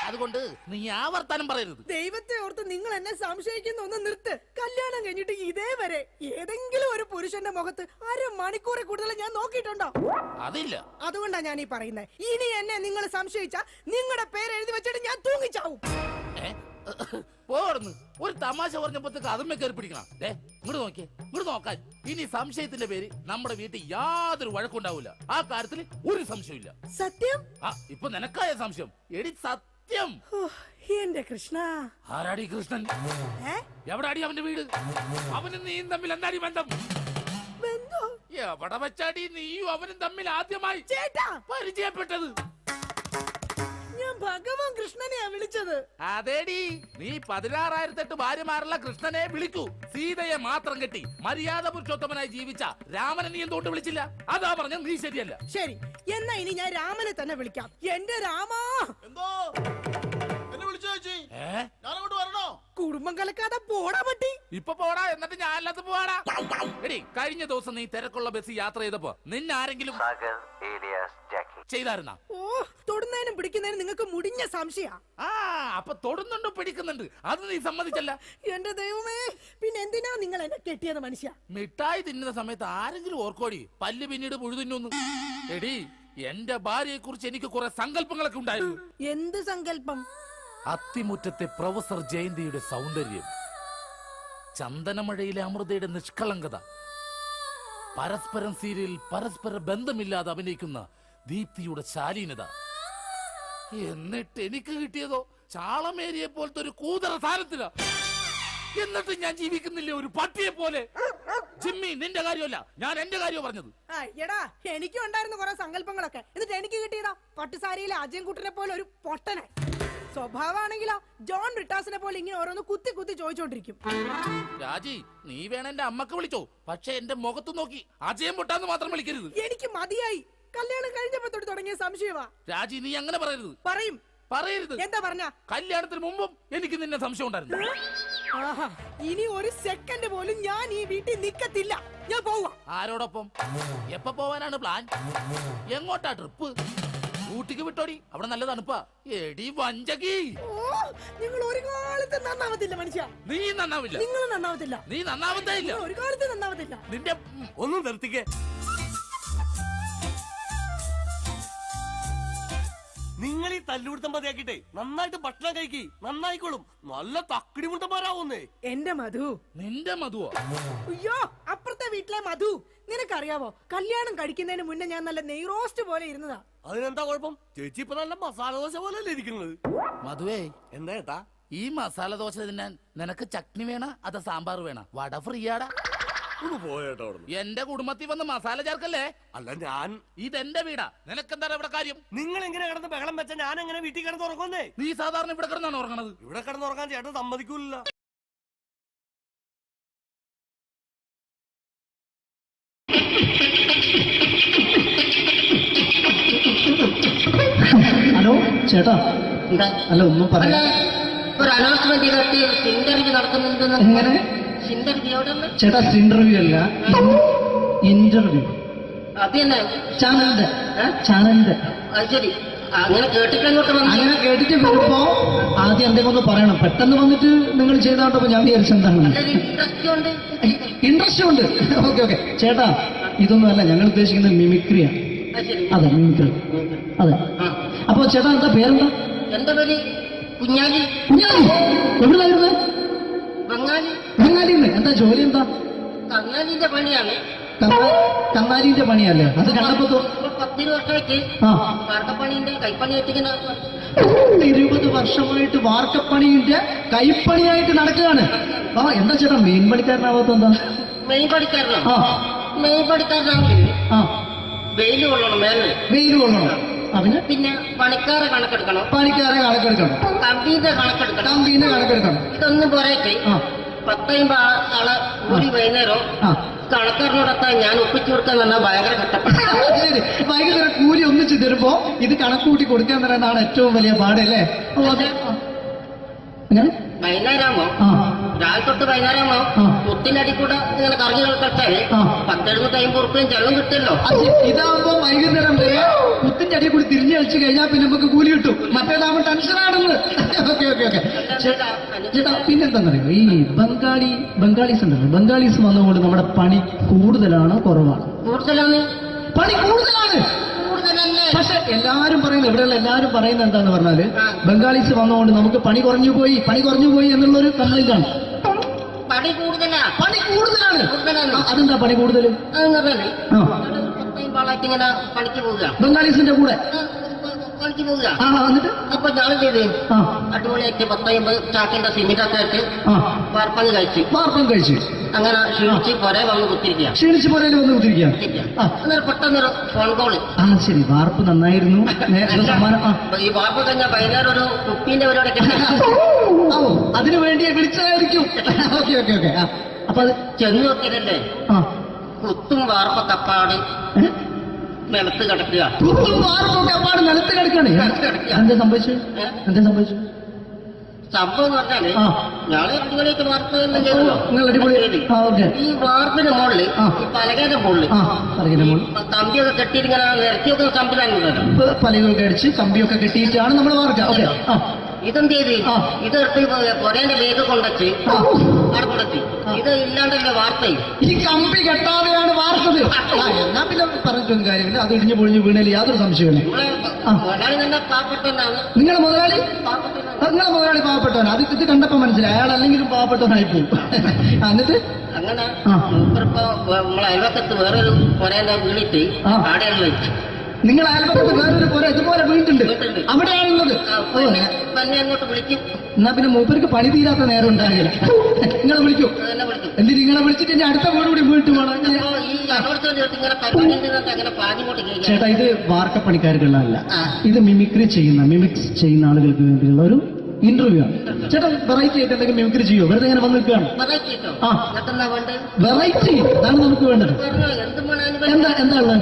അതുകൊണ്ട് നീ ആ വർത്താനം പറയരുത്. ദൈവത്തെ ഓർത്ത് നിങ്ങൾ എന്നെ സംശയിക്കുന്ന ഒന്ന് നിർത്ത്. കല്യാണം കഴിഞ്ഞിട്ട് ഇതേവരെ ഏതെങ്കിലും ഒരു പുരുഷന്റെ മുഖത്ത് 1/2 മണിക്കൂറെ കൂടുതൽ ഞാൻ നോക്കിയിട്ടുണ്ടോ? അതില്ല. അതുകൊണ്ടാ ഞാൻ ഈ പറയുന്നത്. ഇനി എന്നെ നിങ്ങൾ സംശയിച്ചാ നിങ്ങളുടെ പേര് എഴുതി വെച്ചിട്ട് ഞാൻ തൂങ്ങിച്ചാവും. പോർന്ന് ഒരു തമാശ പറഞ്ഞപ്പോഴത്തേക്ക് അതുമ്മ കയറി പിടിക്കണം. ഇങ്ങോട്ട് നോക്കിയേ, ഇങ്ങോട്ട് നോക്കാൻ. ഇനി സംശയത്തിന്റെ പേര് നമ്മുടെ വീട്ടിൽ യാതൊരു വഴക്കുണ്ടാവില്ല. ആ കാര്യത്തിൽ ഒരു സംശയമില്ല. സത്യം? ഇപ്പൊ നിനക്കായ സംശയം. എടി സത്യം. എന്റെ കൃഷ്ണ. ആരാടി കൃഷ്ണൻ? എവിടാടി അവന്റെ വീട്? അവനും നീയും തമ്മിൽ എന്താടി ബന്ധം? എവിടെ വെച്ചാടി നീയും അവനും തമ്മിൽ ആദ്യമായി പരിചയപ്പെട്ടത്? ഞാൻ ഭഗവാൻ കൃഷ്ണനെയാ വിളിച്ചത്. അതേടി, നീ 16,008 ഭാര്യമാരുള്ള കൃഷ്ണനെ വിളിക്കൂ. സീതയെ മാത്രം കെട്ടി മര്യാദ പുരുഷോത്തമനായി ജീവിച്ച രാമനെ നീ എന്തുകൊണ്ട് വിളിച്ചില്ല? അതാ പറഞ്ഞ നീ ശരിയല്ല. ശരി, എന്നാ ഇനി ഞാൻ രാമനെ തന്നെ വിളിക്കാം. എന്റെ രാമാ. എന്തോ എന്നെ വിളിച്ചു ചേച്ചി? ഞാനങ്ങോട്ട് വരണോ? കുടുംബം കലക്കാതെ പോടാ പട്ടി. ഇപ്പൊ പോടാ, എന്നിട്ട് ഞാൻ അല്ലാത്ത പോവാടാ. എടി, കഴിഞ്ഞ ദിവസം നീ തിരക്കുള്ള ബസ് യാത്ര ചെയ്തപ്പോ നിന്നെ ആരെങ്കിലും ചെയ്തായിരുന്ന? ഓ, തൊടുന്നതിനും പിടിക്കുന്നതിനും നിങ്ങൾക്ക് മുടിഞ്ഞ സംശയ. അപ്പൊ തൊടുന്നുണ്ട്, പിടിക്കുന്നുണ്ട്, അത് നീ സമ്മതിച്ചല്ല. എന്റെ ദൈവമേ, പിന്നെ എന്തിനാ നിങ്ങൾ എന്നെ കെട്ടിയത് മനുഷ്യ? മിഠായി തിന്നുന്ന സമയത്ത് ആരെങ്കിലും ഓർക്കോടി പല്ല് പിന്നീട് മുഴുതിന്നു? എടി, എന്റെ ഭാര്യയെ കുറിച്ച് എനിക്ക് കുറെ സങ്കല്പങ്ങളൊക്കെ ഉണ്ടായിരുന്നു. എന്ത് സങ്കല്പം? അത്തിമുറ്റത്തെ പ്രൊഫസർ ജയന്തിയുടെ സൗന്ദര്യം, ചന്ദനമഴയിലെ അമൃതയുടെ നിഷ്കളങ്കത, പരസ്പരം സീരിയലിൽ പരസ്പര ബന്ധമില്ലാതെ അഭിനയിക്കുന്ന ദീപ്തിയുടെ ശാലീനത. എന്നിട്ട് എനിക്ക് കിട്ടിയതോ ചാളമേരിയെ പോലത്തെ ഒരു കൂതറ സാധനത്തില. എന്നിട്ട് ഞാൻ ജീവിക്കുന്നില്ലേ ഒരു പട്ടിയെ പോലെ? ജിമ്മി, നിന്റെ കാര്യമല്ല, ഞാൻ എന്റെ കാര്യം പറഞ്ഞത്. എടാ, എനിക്കും ഉണ്ടായിരുന്നു കുറെ സങ്കല്പങ്ങളൊക്കെ. എന്നിട്ട് എനിക്ക് കിട്ടിയതാ പട്ടുസാരിയിലെ അജയൻകുട്ടനെ പോലെ ഒരു പൊട്ടനെ. സ്വഭാവമാണെങ്കിലോ ജോൺ ബ്രിട്ടാസിനെ പോലെ ഇങ്ങനെ ഓരോന്ന് കുത്തി കുത്തി ചോദിച്ചോണ്ടിരിക്കും. രാജി, നീ വേണം എന്റെ അമ്മക്ക് വിളിച്ചോ, പക്ഷെ എന്റെ മുഖത്ത് നോക്കി അജയം പൊട്ടാന്ന് മാത്രം വിളിക്കരുത്. എനിക്ക് മതിയായി. കല്യാണം കഴിഞ്ഞപ്പോ തൊട്ട് തുടങ്ങിയ സംശയമാ. രാജി, നീ അങ്ങനെ പറയരുത്. പറയരുത്. എന്താ പറഞ്ഞ? കല്യാണത്തിന് മുമ്പും എനിക്ക് നിന്നെ സംശയം ഉണ്ടായിരുന്നു. ഇനി ഒരു സെക്കൻഡ് പോലും ഞാൻ ഈ വീട്ടിൽ നിക്കത്തില്ല. ഞാൻ പോവാ. ആരോടൊപ്പം? എപ്പോ പോവാനാണ് പ്ലാൻ? എങ്ങോട്ടാ ട്രിപ്പ്? ഊട്ടിക്ക് വിട്ടോടി, അവിടെ നല്ല തണുപ്പാ. എടി വഞ്ചകി, നിങ്ങൾ ഒരു കാലത്ത് നന്നാവത്തില്ല മനുഷ്യ. നീ നന്നാവില്ല. നിങ്ങൾ നന്നാവത്തില്ല. നീ നന്നാവത്തേ ഇല്ല. ഒരു കാലത്ത് നന്നാവത്തില്ല. നിന്റെ ഒന്നും നിർത്തിക്കേ. നിങ്ങൾ ഈ തല്ലുപിടുത്തം മതിയാക്കിട്ടെ നന്നായിട്ട് ഭക്ഷണം കഴിക്കി, നന്നായിക്കോളും. നല്ല തക്കിടി മുണ്ടന്മാരാവുന്നേ. എന്റെ മധു. നിന്റെ മധുവോ? അയ്യോ, അപ്പുറത്തെ വീട്ടിലെ മധു. നിനക്കറിയാവോ, കല്യാണം കഴിക്കുന്നതിന് മുന്നേ ഞാൻ നല്ല നെയ് റോസ്റ്റ് പോലെ ഇരുന്നതാ. അതിനെന്താ കുഴപ്പം? ചേച്ചി ഇപ്പൊ നല്ല മസാല ദോശ പോലെ അല്ലേ ഇരിക്കുന്നത്? മധുവേ, എന്താ ഏട്ടാ? ഈ മസാല ദോശ തിന്നാൻ നിനക്ക് ചട്നി വേണ അതോ സാമ്പാർ വേണ? വട ഫ്രീയാടാ. എന്റെ കുടുംബത്തിൽ വന്ന് മസാല ചേർക്കല്ലേ. അല്ല, ഞാൻ ഇതെന്റെ വീടാ, നിനക്കെന്താ ഇവിടെ കാര്യം? നിങ്ങൾ എങ്ങനെ കിടന്ന് ബഹളം വെച്ച ഞാൻ എങ്ങനെ വീട്ടിൽ കിടന്ന് ഉറങ്ങുന്നേ? നീ സാധാരണ ഇവിടെ കിടന്നാണ് ഉറങ്ങണത്. ഇവിടെ കിടന്ന് ഉറങ്ങാൻ ചേട്ടൻ സമ്മതിക്കൂല. ചേട്ടാ എന്താ അല്ല ഒന്നും അല്ല പറയാ ഒരു അനൗൺസ്മെന്റ് ചെയ്തിട്ട് ഇന്റർവ്യൂ നടക്കുന്നുണ്ടെന്ന് എങ്ങനെ ഇന്റർവ്യൂ എവിടെ ചേട്ടാ ഇന്റർവ്യൂ അല്ല ഇന്റർവ്യൂ അത് തന്നെ ചാനലിന്റെ അത് ശരി അങ്ങനെ കേട്ടിട്ട് അങ്ങോട്ട് വന്നു അങ്ങനെ കേട്ടിട്ട് വരുമ്പോ ആദ്യം എന്തെങ്കിലും ഒന്ന് പറയണം. പെട്ടെന്ന് വന്നിട്ട് നിങ്ങൾ ചെയ്താട്ടപ്പോ ഞാൻ വിചാരിച്ചെന്താണ് ഇൻട്രസ്റ്റ് ഉണ്ട് ഇൻട്രസ്റ്റ് ഉണ്ട്. ഓക്കെ ഓക്കെ ചേട്ടാ ഇതൊന്നും അല്ല ഞങ്ങൾ ഉദ്ദേശിക്കുന്നത് മിമിക്രിയാണ്. അതെ മിമിക്രി അതെ. അപ്പൊ ചേട്ടാ എന്താ പേരെന്താ? എന്റെ പേര് കുഞ്ഞാലി. കുഞ്ഞാലി എവിടുന്നായിരുന്നു? ബംഗാളി. ബംഗാളിന്ന്. എന്താ ജോലി എന്താ? കങ്ങാലിന്റെ പണിയാണ്. കന്നാലിന്റെ പണിയല്ലേ? അത് കണ്ടപ്പോ 10 വർഷമായിട്ട് വാർക്കപ്പണിന്റെ കൈപ്പണിയായിട്ട് ഇങ്ങനെ 20 വർഷമായിട്ട് വാർക്കപ്പണിന്റെ കൈപ്പണിയായിട്ട് നടക്കുകയാണ്. ആ എന്താ ചേട്ടാ മെയിൻ പണിക്കാരനാവാത്ത എന്താ? മെയിൻ പണിക്കാരനാണ്. മെയിൻ പണിക്കാരനാണെങ്കിൽ വെയിൽ കൊള്ളണം. വെയിൽ കൊള്ളണം. അതിന് പിന്നെ പണിക്കാരെ കണക്കെടുക്കണം. കമ്പീന്റെ കണക്കെടുക്കണം. ഇതൊന്നും പോരേക്ക് 10-50 ആളെ കൂടി വൈകുന്നേരം കണക്കാരനോടൊക്കെ ഞാൻ ഒപ്പിച്ചു കൊടുക്കാൻ പറഞ്ഞാൽ ഭയങ്കര കഷ്ടപ്പെട്ടു. വൈകുന്നേരം കൂലി ഒന്നിച്ച് തരുമ്പോ ഇത് കണക്കൂട്ടി കൊടുക്കാൻ തരാനാണ് ഏറ്റവും വലിയ പാടല്ലേ? വൈകുന്നേരമാകുമ്പോ രാവിലെ തൊട്ട് വൈകുന്നേരമാകുമ്പോ മുത്തിനടി കൂടെ ഇങ്ങനെ കറങ്ങി കളിച്ചാല് 10-750 ഉറുപ്പിയും ചെലവും കിട്ടുമല്ലോ. ഇതാകുമ്പോ വൈകുന്നേരം വരെ മുത്തിന്റെ അടി കൂടി തിരിഞ്ഞു കളിച്ചു കഴിഞ്ഞാൽ പിന്നെ നമുക്ക് കൂലി കിട്ടും. മറ്റേതാകുമ്പോ ടെൻഷനാണെന്ന്. ഓക്കെ ഓക്കെ ഓക്കെ ചേട്ടാ പിന്നെന്താണെന്നറിയോ ഈ ബംഗാളീസ് ഉണ്ടല്ലോ, ബംഗാളീസ് വന്നുകൊണ്ട് നമ്മുടെ പണി കൂടുതലാണോ കുറവാണ്? കൂടുതലാണ്. പണി കൂടുതലാണ്. പക്ഷെ എല്ലാരും പറയുന്നത് ഇവിടെയുള്ള എല്ലാരും പറയുന്നത് എന്താന്ന് പറഞ്ഞാല് ബംഗാളീസ് വന്നുകൊണ്ട് നമുക്ക് പണി കുറഞ്ഞു പോയി എന്നുള്ളൊരു കംപ്ലൈന്റ് ആണ്. പണി കൂടുതലാണ്. അതെന്താ പണി കൂടുതൽ? ഇങ്ങനെ പണിക്ക് പോവുക ബംഗാളീസിന്റെ കൂടെ പണിക്ക് പോവുക. എന്നിട്ട് അപ്പൊ ഞാൻ ചെയ്ത് അടിപൊളിയായിട്ട് 10-50 ചാക്കിന്റെ സിമെന്റൊക്കെ ആയിട്ട് വാർപ്പങ്ങ് കഴിച്ചു. അങ്ങനെ ക്ഷീണിച്ച് പുറേ വന്ന് കുത്തിരിക്കുക. അന്നേരം പെട്ടെന്നൊരു ഫോൺ കോള്. ശരി വാർപ്പ് നന്നായിരുന്നു. ഈ വാർപ്പ് കഴിഞ്ഞ വൈകുന്നേരം ഒരു കുപ്പീന്റെ പരിപാടി അതിനു വേണ്ടി വിളിച്ചതായിരിക്കും. Okay okay okay. അപ്പൊ അത് ചെന്ന് നോക്കിയതല്ലേ കുത്തും വാർപ്പ കപ്പാട് നിലത്ത് കിടക്കുക. നിലത്ത് കിടക്കാണ്. എന്താ സംഭവിച്ചു? സംഭവം എന്ന് പറഞ്ഞാല് ഞാള് അടിപൊളിയായിട്ട് വാർപ്പ് എല്ലാം ചെയ്തല്ലോ. ഈ വാർപ്പിന്റെ മുകളില് ഈ പലകയുടെ മുകളില് കമ്പിയൊക്കെ കെട്ടിയിട്ട് ഇങ്ങനെ നിരത്തിയൊക്കെ സംവിധാനം പലകൊക്കെ അടിച്ച് കമ്പിയൊക്കെ കെട്ടിയിട്ടാണ് നമ്മൾ വാർക്കുക. ഓക്കെ ഇതെന്ത് ചെയ്ത് ഇതെടുത്ത് പൊരേന്റെ വേഗം കൊണ്ടച്ച് അവിടെ കൊണ്ടച്ച് ഇത് ഇല്ലാണ്ടല്ലേ വാർത്തയും. ഈ കമ്പി കെട്ടാതെയാണ് വാർത്തത്. എന്നാ പിന്നെ പറഞ്ഞിട്ടൊന്നും കാര്യമില്ല. അത് ഇടിഞ്ഞു പൊളിഞ്ഞു വീണേൽ യാതൊരു സംശയമില്ല. മുതലാളി തന്നെ പാവപ്പെട്ടവനാണ്. നിങ്ങളെ മുതലാളി പാവപ്പെട്ടവനാണ്. അത് ഇത് കണ്ടപ്പോ മനസ്സിലായി അയാൾ അല്ലെങ്കിലും പാവപ്പെട്ടവനായി പോകും. എന്നിട്ട് അങ്ങനെ ഇപ്പൊ നമ്മളെ അയൽവക്കത്ത് വേറൊരു പൊരേന്റെ വീണിട്ട് ആടെയാണ് വെച്ചു. നിങ്ങൾ അയൽപക്കത്ത് വേറൊരു പുര ഇതുപോലെ വീട്ടുണ്ട് അവിടെയാണുള്ളത്. അങ്ങോട്ട് വിളിക്കും. എന്നാ പിന്നെ മൂപ്പർക്ക് പണി തീരാത്ത നേരം ഉണ്ടാകില്ല. നിങ്ങളെ വിളിക്കും. എന്നിട്ട് നിങ്ങളെ വിളിച്ചിട്ട് ഇനി അടുത്ത വീട് കൂടി വീട്ടു പോകണം. ചേട്ടാ ഇത് വാർക്കപ്പണിക്കാർക്കുള്ളതല്ല. ഇത് മിമിക്സ് ചെയ്യുന്ന ആളുകൾക്ക് വേണ്ടിയുള്ള ഒരു ഇന്റർവ്യൂ ആണ്. ചേട്ടാ വെറൈറ്റി ആയിട്ട് എന്തെങ്കിലും മിമിക്രി ചെയ്യോ? വെറുതെ ഇങ്ങനെ വന്ന് നിൽക്കുകയാണ്. വെറൈറ്റി അതാണ് നമുക്ക് വേണ്ടത്. എന്താ ഉള്ളത്?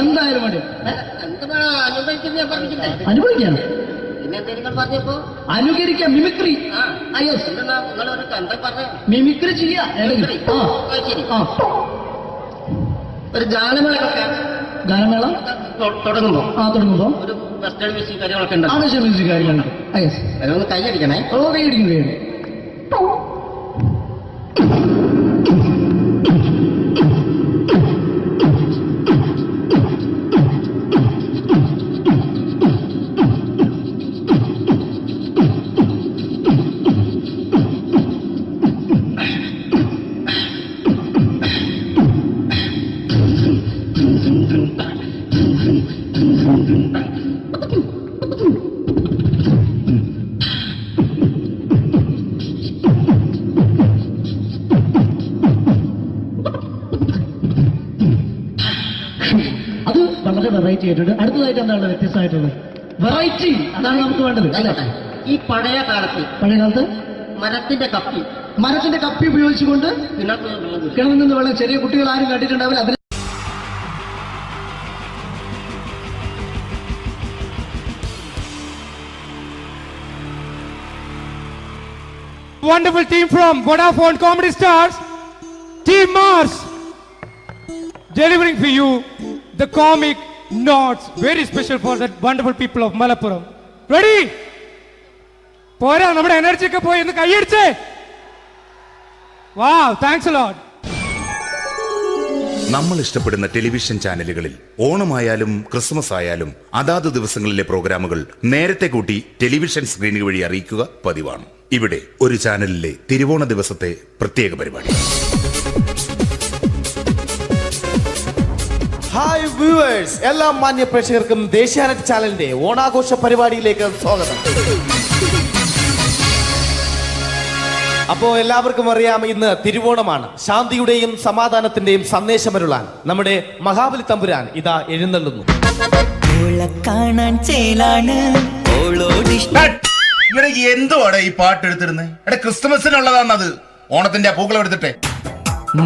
എന്തായാലും മതി. അനുഭവിക്കാണ്. അനുകരിക്കാം. മിമിക്രി മിമിക്രി ചെയ്യാ. ഒരു ഗാനമേള തുടങ്ങുമ്പോ ഒരു വെസ്റ്റേൺ മ്യൂസിക് കാര്യങ്ങളൊക്കെ ഉണ്ട്. മ്യൂസിക് കാര്യങ്ങളുണ്ട്. അതൊന്ന് കൈയടിക്കണേ. കൈയടിക്കും. അത് വളരെ വെറൈറ്റി ആയിട്ടുണ്ട്. അടുത്തതായിട്ട് എന്താണ് വ്യത്യസ്തമായിട്ടുള്ളത്? വെറൈറ്റി അതാണ് നമുക്ക് വേണ്ടത് അല്ലേ? ഈ പഴയ കാലത്ത് മരത്തിന്റെ കപ്പി ഉപയോഗിച്ചുകൊണ്ട് കിണറിൽ നിന്ന് വെള്ളം ചെറിയ കുട്ടികൾ ആരും കണ്ടിട്ടുണ്ടാവില്ല. അതിന് wonderful team from Vodafone Comedy Stars, Team Mars, delivering for you the comic notes, very special for the wonderful people of Malappuram. Ready? പോരാ, നമ്മുടെ എനർജി ഒക്കെ പോയി ഒന്ന് കൈയടിച്ചേ. Wow, thanks a lot. നമ്മൾ ഇഷ്ടപ്പെടുന്ന ടെലിവിഷൻ ചാനലുകളിൽ ഓണമായാലും ക്രിസ്മസ് ആയാലും അതാത് ദിവസങ്ങളിലെ പ്രോഗ്രാമുകൾ നേരത്തെ കൂട്ടി ടെലിവിഷൻ സ്ക്രീനുകൾ വഴി അറിയിക്കുക പതിവാണ്. ഇവിടെ ഒരു ചാനലിലെ തിരുവോണ ദിവസത്തെ പ്രത്യേക പരിപാടി. ഹായ് വ്യൂവേഴ്സ്, എല്ലാ മാന്യ പ്രേക്ഷകർക്കും ദേശീയാനെറ്റ് ചാനലിന്റെ ഓണാഘോഷ പരിപാടിയിലേക്ക് സ്വാഗതം. അപ്പോ എല്ലാവർക്കും അറിയാം, ഇന്ന് തിരുവോണമാണ്. ശാന്തിയുടെയും സമാധാനത്തിന്റെയും സന്ദേശമരുളാൻ നമ്മുടെ മഹാബലി തമ്പുരാൻ ഇതാ എഴുന്നള്ളുന്നു. എന്തുവാടെ ഈ പാട്ട് എടുത്തിരുന്നത്? എടാ, ക്രിസ്തുമസിനുള്ളതാണത്. ഓണത്തിന്റെ പൂക്കളം എടുത്തിട്ടെ.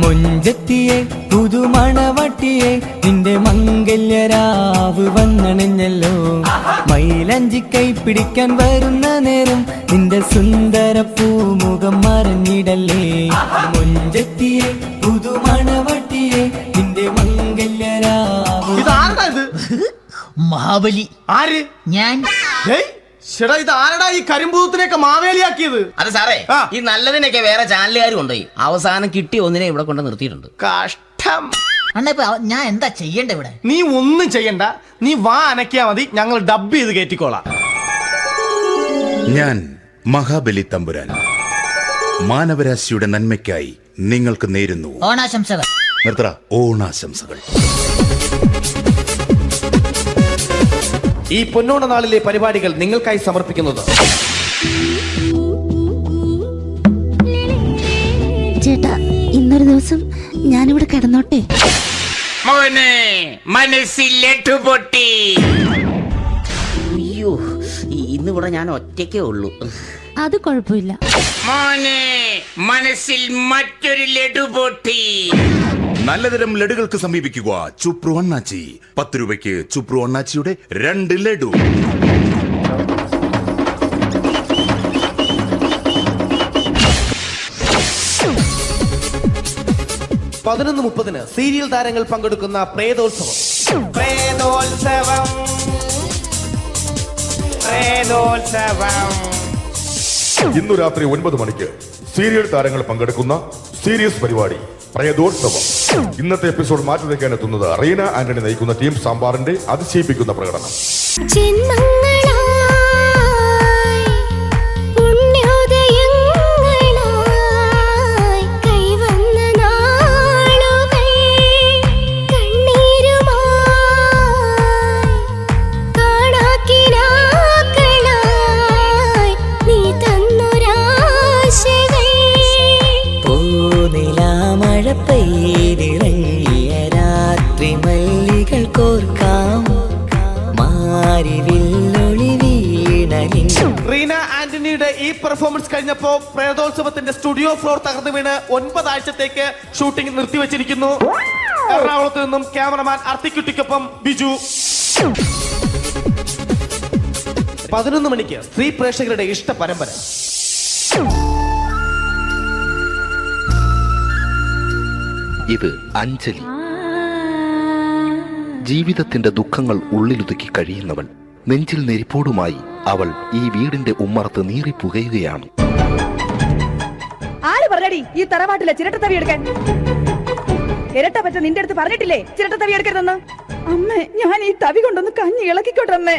മുഞ്ചത്തിയെ പുതുമണവട്ടിയെ നിന്റെ മംഗല്യരാവ് വന്നണഞ്ഞല്ലോ. മൈലഞ്ചി കൈ പിടിക്കാൻ വരുന്ന നേരം നിന്റെ സുന്ദര പൂമുഖം മറഞ്ഞിടല്ലേ. മുഞ്ചത്തിയെ പുതുമണവട്ടിയെ നിന്റെ മംഗല്യരാവ്. ഇതാരടാ ഇത്? മഹാബലി. ആര്? ഞാൻ. ചേട്ടാ, ഇത് ആരടാ ഈ കരിമ്പൂത്തിനെയൊക്കെ മാവേലിയാക്കിയത്? അത് സാറേ, ഈ നല്ലതിനൊക്കെ വേറെ ചാനലുകാർ കൊണ്ടുപോയി അവസാനം കിട്ടിയ ഒന്നിനെ ഇവിടെ കൊണ്ട് നിർത്തിയിട്ടുണ്ട്. കഷ്ടം. അണ്ണ ഞാൻ എന്താ ചെയ്യണ്ട ഇവിടെ? നീ ഒന്നും ചെയ്യണ്ട, നീ വാ അനക്കിയാ മതി, ഞങ്ങൾ ഡബ് ചെയ്ത് കയറ്റിക്കോളാം. ഞാൻ മഹാബലി തമ്പുരാൻ മാനവരാശിയുടെ നന്മയ്ക്കായി നിങ്ങൾക്ക് നേരുന്നു ഓണാശംസകൾ. നിർത്തറ, ഓണാശംസകൾ. ഈ പൊന്നോണ നാളിലെ പരിപാടികൾ നിങ്ങൾക്കായി സമർപ്പിക്കുന്നത് ചേട്ടാ, ഇന്നൊരു ദിവസം ഞാനിവിടെ കിടന്നോട്ടെ? മോനെ മനസ്സിലെട്ടു പൊട്ടി. അയ്യോ, ഇന്നിവിടെ ഞാൻ ഒറ്റയ്ക്കേ ഉള്ളൂ. അത് കുഴപ്പമില്ല. മോനെ മനസ്സിൽ മറ്റൊരു ലഡു പൊട്ടി. നല്ലതരം ലഡുകൾക്ക് സമീപിക്കുക ചുപ്രു അണ്ണാച്ചി. 10 രൂപയ്ക്ക് ചുപ്രു അണ്ണാച്ചിയുടെ 2 ലഡു. പതിനൊന്ന് 30 സീരിയൽ താരങ്ങൾ പങ്കെടുക്കുന്ന പ്രേതോത്സവം. ഇന്നു രാത്രി 9 മണിക്ക് സീരിയൽ താരങ്ങൾ പങ്കെടുക്കുന്ന സീരിയസ് പരിപാടി പ്രേതോത്സവം. ഇന്നത്തെ എപ്പിസോഡ് മാറ്റി വയ്ക്കാൻ എത്തുന്നത് റീന ആന്റണി നയിക്കുന്ന ടീം സാമ്പാറിന്റെ അതിശയിപ്പിക്കുന്ന പ്രകടനം. റീന ആന്റണിയുടെ ഈ പെർഫോമൻസ് കഴിഞ്ഞപ്പോ പ്രേതോത്സവത്തിന്റെ സ്റ്റുഡിയോ ഫ്ലോർ തകർന്നു വീണ് 9 ആഴ്ചത്തേക്ക് ഷൂട്ടിംഗ് നിർത്തിവെച്ചിരിക്കുന്നു. എറണാകുളത്ത് നിന്നും ക്യാമറമാൻ അർത്തിക്കുട്ടിക്കൊപ്പം ബിജു. 11 മണിക്ക് സ്ത്രീ പ്രേക്ഷകരുടെ ഇഷ്ട പരമ്പര. ഇത് അഞ്ജലി. ജീവിതത്തിന്റെ ദുഃഖങ്ങൾ ഉള്ളിലൊതുക്കി കഴിയുന്നവൾ. നെഞ്ചിൽ നെരിപ്പോടുമായി അവൾ ഈ വീടിന്റെ ഉമ്മറത്ത് നീറിപ്പുകയുകയാണ്. ആര് പറഞ്ഞടി ഈ തറവാട്ടിലെ ചിരട്ടത്തവി എടുക്കാൻ? ഇരട്ട പറ്റ നിന്റെ അടുത്ത് പറഞ്ഞിട്ടില്ലേ ചിരട്ടത്തവി എടുക്കരുതെന്ന്? അമ്മേ, ഞാൻ ഈ തവി കൊണ്ടൊന്ന് കഞ്ഞി ഇളക്കിക്കോട്ടെ അമ്മേ.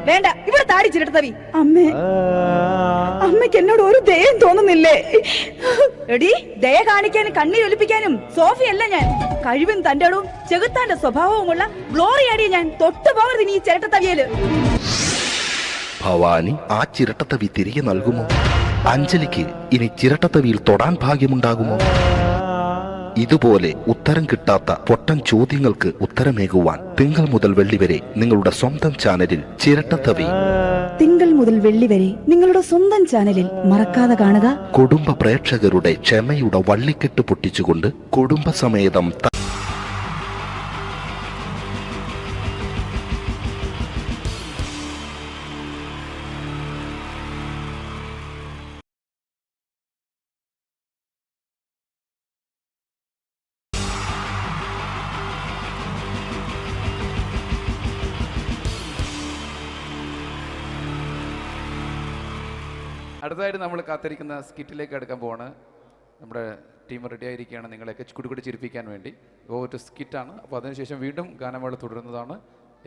വേണ്ട, ഇവിടെ താടി ചിരട്ടത്തവി. അമ്മേ, അമ്മയ്ക്ക് എന്നോട് ഒരു ദയം തോന്നുന്നില്ലേ? എടി, ദയ കാണിക്കാനും കണ്ണീരൊലിപ്പിക്കാനും സോഫിയല്ല ഞാൻ. കഴിവും തന്റെടവും ചെകുത്താന്റെ സ്വഭാവവുമുള്ള ഗ്ലോറിയാടി ഞാൻ. തൊട്ടു പോകരുത് നീ ചിരട്ടത്തവിയല്. ഭവാനി ആ ചിരട്ടത്തവി തിരികെ നൽകുമോ? അഞ്ജലിക്ക് ഇനി ചിരട്ടത്തവിയിൽ തൊടാൻ ഭാഗ്യമുണ്ടാകുമോ? ഇതുപോലെ ഉത്തരം കിട്ടാത്ത പൊട്ടൻ ചോദ്യങ്ങൾക്ക് ഉത്തരമേകുവാൻ തിങ്കൾ മുതൽ വെള്ളി വരെ നിങ്ങളുടെ സ്വന്തം ചാനലിൽ ചിരട്ടത്തവി. തിങ്കൾ മുതൽ വെള്ളി വരെ നിങ്ങളുടെ സ്വന്തം ചാനലിൽ മറക്കാതെ കാണുക. കുടുംബ പ്രേക്ഷകരുടെ ക്ഷമയുടെ വള്ളിക്കെട്ട് പൊട്ടിച്ചുകൊണ്ട് കുടുംബസമേതം അടുത്തതായിട്ട് നമ്മൾ കാത്തിരിക്കുന്ന സ്കിറ്റിലേക്ക് അടുക്കാൻ പോവാണ്. നമ്മുടെ ടീം റെഡി ആയിരിക്കുകയാണ് നിങ്ങളെയൊക്കെ കുടുകുടി ചിരിപ്പിക്കാൻ വേണ്ടി. ഒരു സ്കിറ്റാണ്. അപ്പോൾ അതിനുശേഷം വീണ്ടും ഗാനമേള തുടരുന്നതാണ്.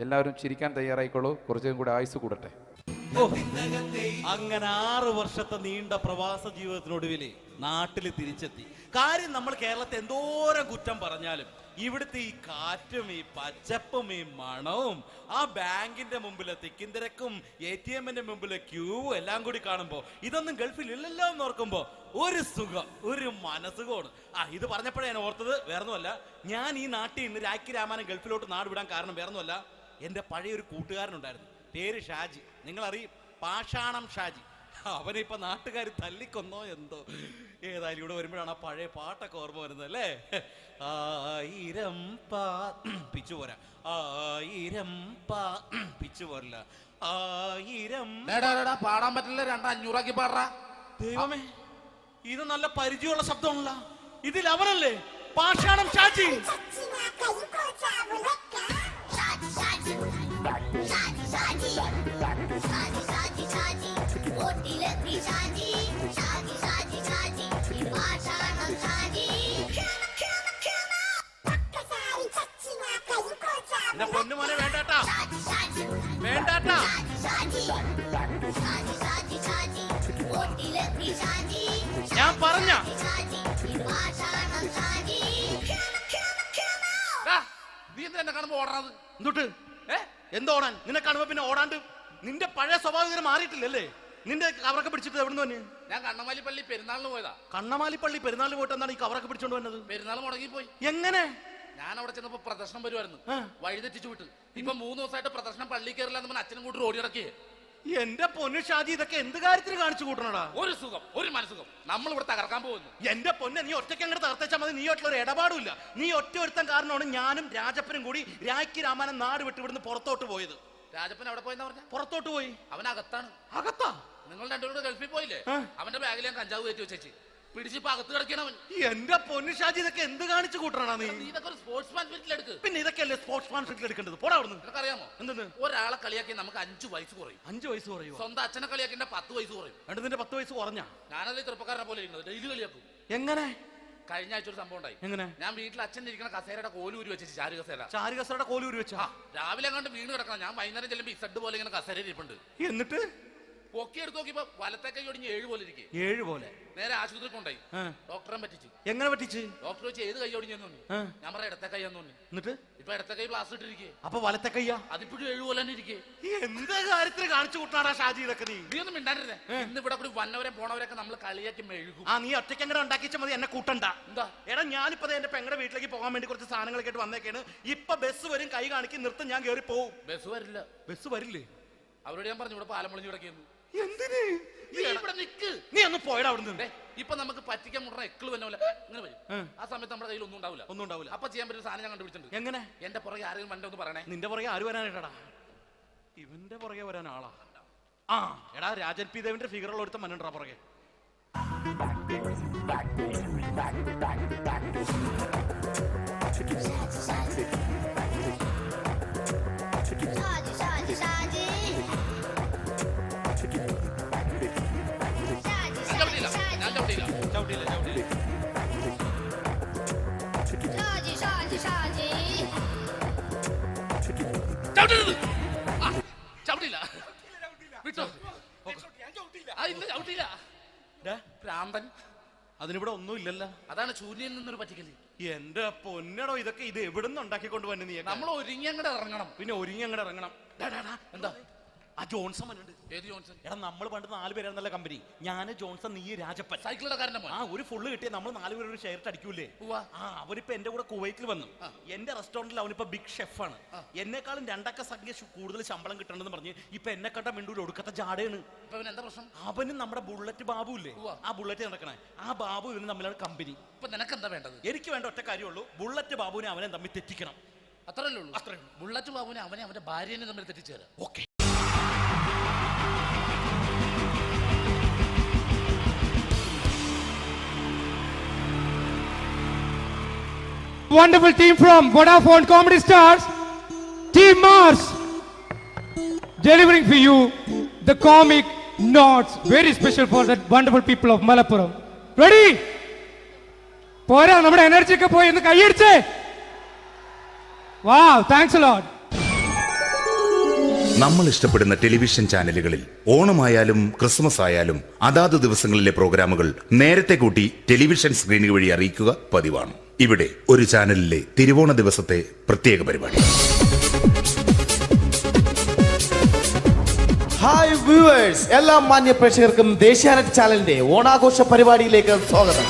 എല്ലാവരും ചിരിക്കാൻ തയ്യാറായിക്കോളൂ. കുറച്ചും കൂടെ ആയുസ് കൂടട്ടെ. അങ്ങനെ 6 വർഷത്തെ നീണ്ട പ്രവാസ ജീവിതത്തിനൊടുവിൽ നാട്ടിൽ തിരിച്ചെത്തി. കാര്യം നമ്മൾ കേരളത്തെ എന്തോരം കുറ്റം പറഞ്ഞാലും ഇവിടുത്തെ ഈ കാറ്റും ഈ പച്ചപ്പും ഈ മണവും ആ ബാങ്കിന്റെ മുമ്പിലെ തിക്കും തിരക്കും ATM-ന്റെ മുമ്പിലെ ക്യൂവും എല്ലാം കൂടി കാണുമ്പോൾ ഇതൊന്നും ഗൾഫിൽ ഇല്ലല്ലോ എന്ന് ഓർക്കുമ്പോൾ ഒരു സുഖം, ഒരു മനസ്സുഖമാണ്. ഇത് പറഞ്ഞപ്പോഴേ ഞാൻ ഓർത്തത് വേറൊന്നുമല്ല, ഞാൻ ഈ നാട്ടിൽ നിന്ന് രാഖി രാമായണം ഗൾഫിലോട്ട് നാട് വിടാൻ കാരണം വേറൊന്നുമല്ല, എൻ്റെ പഴയൊരു കൂട്ടുകാരനുണ്ടായിരുന്നു, പേര് ഷാജി. നിങ്ങളറിയും, പാഷാണം ഷാജി. അവനെ ഇപ്പൊ നാട്ടുകാർ തല്ലിക്കൊന്നോ എന്തോ. ഏതായാലും ഇവിടെ വരുമ്പോഴാണ് ആ പഴയ പാട്ടൊക്കെ ഓർമ്മ വരുന്നത് അല്ലേ. 1000 പിച്ചു പോരാ, 1000 പിച്ചു പോരില്ല, 1000 പാടാൻ പറ്റില്ല, 200 പാടാ. ദൈവമേ, ഇത് നല്ല പരിചയമുള്ള ശബ്ദമാണല്ലോ. ഇതിൽ അവനല്ലേ പാഷാണം ഷാജി. പൊന്നുമോനെ വേണ്ടാട്ടാ, വേണ്ടാട്ടാ. ഞാൻ പറഞ്ഞ നീ എന്നെ കാണുമ്പോ ഓടാത് എന്തുട്ട്? എന്തോടാൻ? നിന്നെ കാണുമ്പോ പിന്നെ ഓടാണ്ട് നിന്റെ പഴയ സ്വഭാവം മാറിയിട്ടില്ലല്ലേ? നിന്റെ കവറൊക്കെ പിടിച്ചിട്ട് എവിടുന്ന് തന്നെ? ഞാൻ കണ്ണമാലി പള്ളി പെരുന്നാളിന് പോയതാ. കണ്ണമാലി പള്ളി പെരുന്നാളിന് പോയിട്ട് എന്താണ് ഈ കവറൊക്കെ പിടിച്ചോണ്ട് വന്നത്? പെരുന്നാൾ മുടങ്ങിപ്പോയി. എങ്ങനെ? ഞാൻ അവിടെ ചെന്നപ്പോ പ്രദർശനം വരുമായിരുന്നു, വഴിതെറ്റിച്ചു വിട്ടു. ഇപ്പൊ 3 ദിവസമായിട്ട് പ്രദർശനം പള്ളി കയറില്ല എന്ന് അച്ഛനും കൂട്ടി ഓടി ഇറക്കിയേ. എന്റെ പൊന്നു ഷാജി, ഇതൊക്കെ എന്ത് കാര്യത്തിന് കാണിച്ചു കൂട്ടണടാ? ഒരു സുഖം, ഒരു മനസുഖം. നമ്മൾ ഇവിടെ തകർക്കാൻ പോകുന്നു. എന്റെ പൊന്നെ, നീ ഒറ്റയ്ക്ക് അങ്ങോട്ട് തകർത്തേച്ചാൽ മതി. നീ ഒറ്റ ഒരു ഇടപാടുമില്ല. നീ ഒറ്റ ഒരുത്തൻ കാരണമാണ് ഞാനും രാജപ്പനും കൂടി രാഖി രാമായണം നാട് വിട്ട് ഇവിടുന്ന് പുറത്തോട്ട് പോയത്. രാജപ്പൻ എവിടെ പോയെന്ന് പറഞ്ഞ? പുറത്തോട്ട് പോയി. അവനകത്താണ്. അകത്താ? നിങ്ങൾ രണ്ടുപേരും ഗൾഫിൽ പോയില്ലേ? അവന്റെ ബാഗിൽ ഞാൻ കഞ്ചാവ് കയറ്റി വെച്ചേച്ച് പിടിച്ചിപ്പോ അകത്ത് കിടക്കണവൻ. എന്റെ പൊന്നു ഷാജി, ഇതൊക്കെ എന്ത് കാണിച്ചു കൂട്ടണ നീ? ഇതൊക്കെ ഒരു സ്പോർട്സ്മാൻ സ്പിരിറ്റിൽ എടുക്ക്. പിന്നെ ഇതൊക്കെയല്ലേ സ്പോർട്സ്മാൻ സ്പിരിറ്റിൽ എടുക്കേണ്ടത്? പോടാ അവിടുന്ന്. നിനക്കറിയാമോ എന്തെന്ന്? ഒരാളെ കളിയാക്കി നമുക്ക് 5 വയസ്സ് കുറയും. 5 വയസ്സ് കുറയും? സ്വന്തം അച്ഛനെ കളിയാക്കി 10 വയസ്സ് കുറയും. നിന്റെ 10 വയസ്സ് കുറഞ്ഞ? ഞാനല്ലേ ചെറുപ്പക്കാരനെ പോലെ ഇരിക്കുന്നത്, ഡെയിലി കളിയാക്കും. എങ്ങനെ? കഴിഞ്ഞ ആഴ്ച ഒരു സംഭവം ഉണ്ടായി. എങ്ങനെ? ഞാൻ വീട്ടിൽ അച്ഛൻ ഇരിക്കുന്ന കസേരയുടെ കോലൂരി വെച്ചു. ചാരു കസേരയുടെ കോലൂരി വെച്ചാ? രാവിലെ അങ്ങോട്ട് വീണ് കിടക്കണം. ഞാൻ വൈകുന്നേരം ചെല്ലുമ്പോ ഇസഡ് പോലെ ഇങ്ങനെ കസേര ഇരിപ്പുണ്ട്. എന്നിട്ട് പൊക്കി എടുത്ത് നോക്കിയപ്പോ വലത്തെ കൈ ഒടിഞ്ഞ് 7 പോലെ ഇരിക്കും. 7 പോലെ? നേരെ ആശുപത്രി കൊണ്ടായി. ഡോക്ടറെ പറ്റിച്ചു. എങ്ങനെ പറ്റിച്ച്? ഡോക്ടർ വെച്ച് ഏത് കൈ ഒടിഞ്ഞെന്ന് തോന്നി. ഞാൻ പറയാം ഇടത്തെ കൈ എന്ന് തോന്നി. എന്നിട്ട് ഇപ്പൊ ഇടത്തെ കൈ പ്ലാസ്റ്റർ ഇട്ടിരിക്കേ. അപ്പൊ വലത്തെ കയ്യാ? അതിപ്പോഴും 7 പോലെ തന്നെ ഇരിക്കേ. എന്താ കാര്യത്തിന് കാണിച്ചു കൂട്ടാടാ ഷാജി ഇതൊക്കെ? നീ ഒന്നും മിണ്ടാണ്ടിരുന്നേ. ഇന്ന് ഇവിടെ കൂടി വന്നവരെ പോണവരൊക്കെ നമ്മൾ കളിയാക്കി മെഴുകും. നീ ഒറ്റയ്ക്ക് അങ്ങനെ ഉണ്ടാക്കിച്ചാൽ മതി, എന്നെ കൂട്ടണ്ട. എന്താ? എടാ, ഞാനിപ്പോ എന്റെ പെങ്ങളുടെ വീട്ടിലേക്ക് പോകാൻ വേണ്ടി കുറച്ച് സാധനങ്ങളൊക്കെ ആയിട്ട് വന്നേക്കാണ്. ഇപ്പൊ ബസ് വരും, കൈ കാണിക്കും, നിർത്തും, ഞാൻ കയറി പോവും. ബസ് വരില്ല. ബസ് വരില്ലേ? അവരോട് ഞാൻ പറഞ്ഞു ഇവിടെ പാലം പൊളിഞ്ഞു കിടക്കുന്നു. എന്തിന്? ഇവിടെ നിക്ക്. നീ ഒന്ന് പോയടാ അവിടുന്ന്. ഇപ്പൊ നമുക്ക് പറ്റിക്കാൻ മുട എക്കള് വന്ന പോലെ ഇങ്ങനെ വരും. ആ സമയത്ത് നമ്മുടെ കയ്യിൽ ഒന്നും ഉണ്ടാവില്ല. അപ്പൊ ചെയ്യാൻ പറ്റുന്ന സാധനം ഞാൻ കണ്ടുപിടിച്ചിട്ടുണ്ട്. എങ്ങനെ? എന്റെ പുറകെ ആരെങ്കിലും വണ്ടി ഒന്ന് പറയണേ. നിന്റെ പുറകെ ആര് വരാനായിട്ടാ? ഇവന്റെ പുറകെ വരാൻ ആളാ? എടാ, രാജൻ പി ദേവിന്റെ ഫിഗറുള്ള ഒരുത്ത മനുണ്ടാ പുറകെ. അതിനിവിടെ ഒന്നും ഇല്ലല്ലോ. അതാണ് ശൂന്യൻ നിന്നൊരു പറ്റിക്കല്. എന്റെ പൊന്നടോ, ഇതൊക്കെ ഇത് എവിടുന്ന് ഉണ്ടാക്കിക്കൊണ്ട് വന്നു നീ? നമ്മൾ ഒരുങ്ങി അങ്ങോട്ട് ഇറങ്ങണം. പിന്നെ ഒരുങ്ങി അങ്ങോട്ട് ഇറങ്ങണം. എന്താ? ആ ജോൺസൺ വന്നിട്ടുണ്ട്. ഏത് ജോൺസൺ? എടാ, നമ്മൾ പണ്ട് 4 പേരായിരുന്നല്ല കമ്പനി. ഞാന് ജോൺസൺ, നീ രാജപ്പൻ. സൈക്കിളുടെ കാരന്റെ മോൻ. ഒരു ഫുള്ള് കിട്ടിയ നമ്മൾ 4 പേര് ഒരു ഷെയർ അടിക്കൂലേ? അവനിപ്പോ എന്റെ കൂടെ കുവൈറ്റിൽ വന്നു. എന്റെ റെസ്റ്റോറന്റിൽ അവനിപ്പോ ബിഗ് ഷെഫാണ്. എന്നെക്കാളും 2 അക്ക സംഖ്യ കൂടുതൽ ശമ്പളം കിട്ടണമെന്ന് പറഞ്ഞ് ഇപ്പൊ എന്നെ കണ്ട മിണ്ടൂർ ഒടുക്കത്തെ ജാടയാണ്. എന്താ പ്രശ്നം? അവനും നമ്മുടെ ബുള്ളറ്റ് ബാബു ഇല്ലേ, ആ ബുള്ളറ്റ് നടക്കണേ, ആ ബാബു ഇവന് തമ്മിലാണ് കമ്പനി. ഇപ്പൊ നിനക്ക് എന്താ വേണ്ടത്? എനിക്ക് വേണ്ട ഒറ്റ കാര്യമുള്ളൂ, ബുള്ളറ്റ് ബാബുവിനെ അവനെ തമ്മിൽ തെറ്റിക്കണം. അത്രയല്ലേ ഉള്ളൂ? അത്രേ ഉള്ളൂ. ബുള്ളറ്റ് ബാബുവിനെ അവനെ അവന്റെ ഭാര്യനെ തമ്മിൽ തെറ്റിച്ചേരാം. Okay. Wonderful team from Vodafone Comedy Stars, Team Mars, delivering for you the comic notes very special for the wonderful people of Malappuram. Ready? പോരാ നമ്മുടെ എനർജി ഒക്കെ പോയി ഒന്ന് കൈയടിച്ചേ. Wow, thanks a lot. നമ്മൾ ഇഷ്ടപ്പെടുന്ന ടെലിവിഷൻ ചാനലുകളിൽ ഓണമായാലും ക്രിസ്മസ് ആയാലും അതാത് ദിവസങ്ങളിലെ പ്രോഗ്രാമുകൾ നേരത്തെ കൂട്ടി ടെലിവിഷൻ സ്ക്രീനുകൾ വഴി അറിയിക്കുക പതിവാണ്. ഇവിടെ ഒരു ചാനലിലെ തിരുവോണ ദിവസത്തെ പ്രത്യേക പരിപാടി. ഹായ് വ്യൂവേഴ്സ്, എല്ലാ മാന്യ പ്രേക്ഷകർക്കും ദേശീയാനെറ്റ് ചാനലിന്റെ ഓണാഘോഷ പരിപാടിയിലേക്ക് സ്വാഗതം.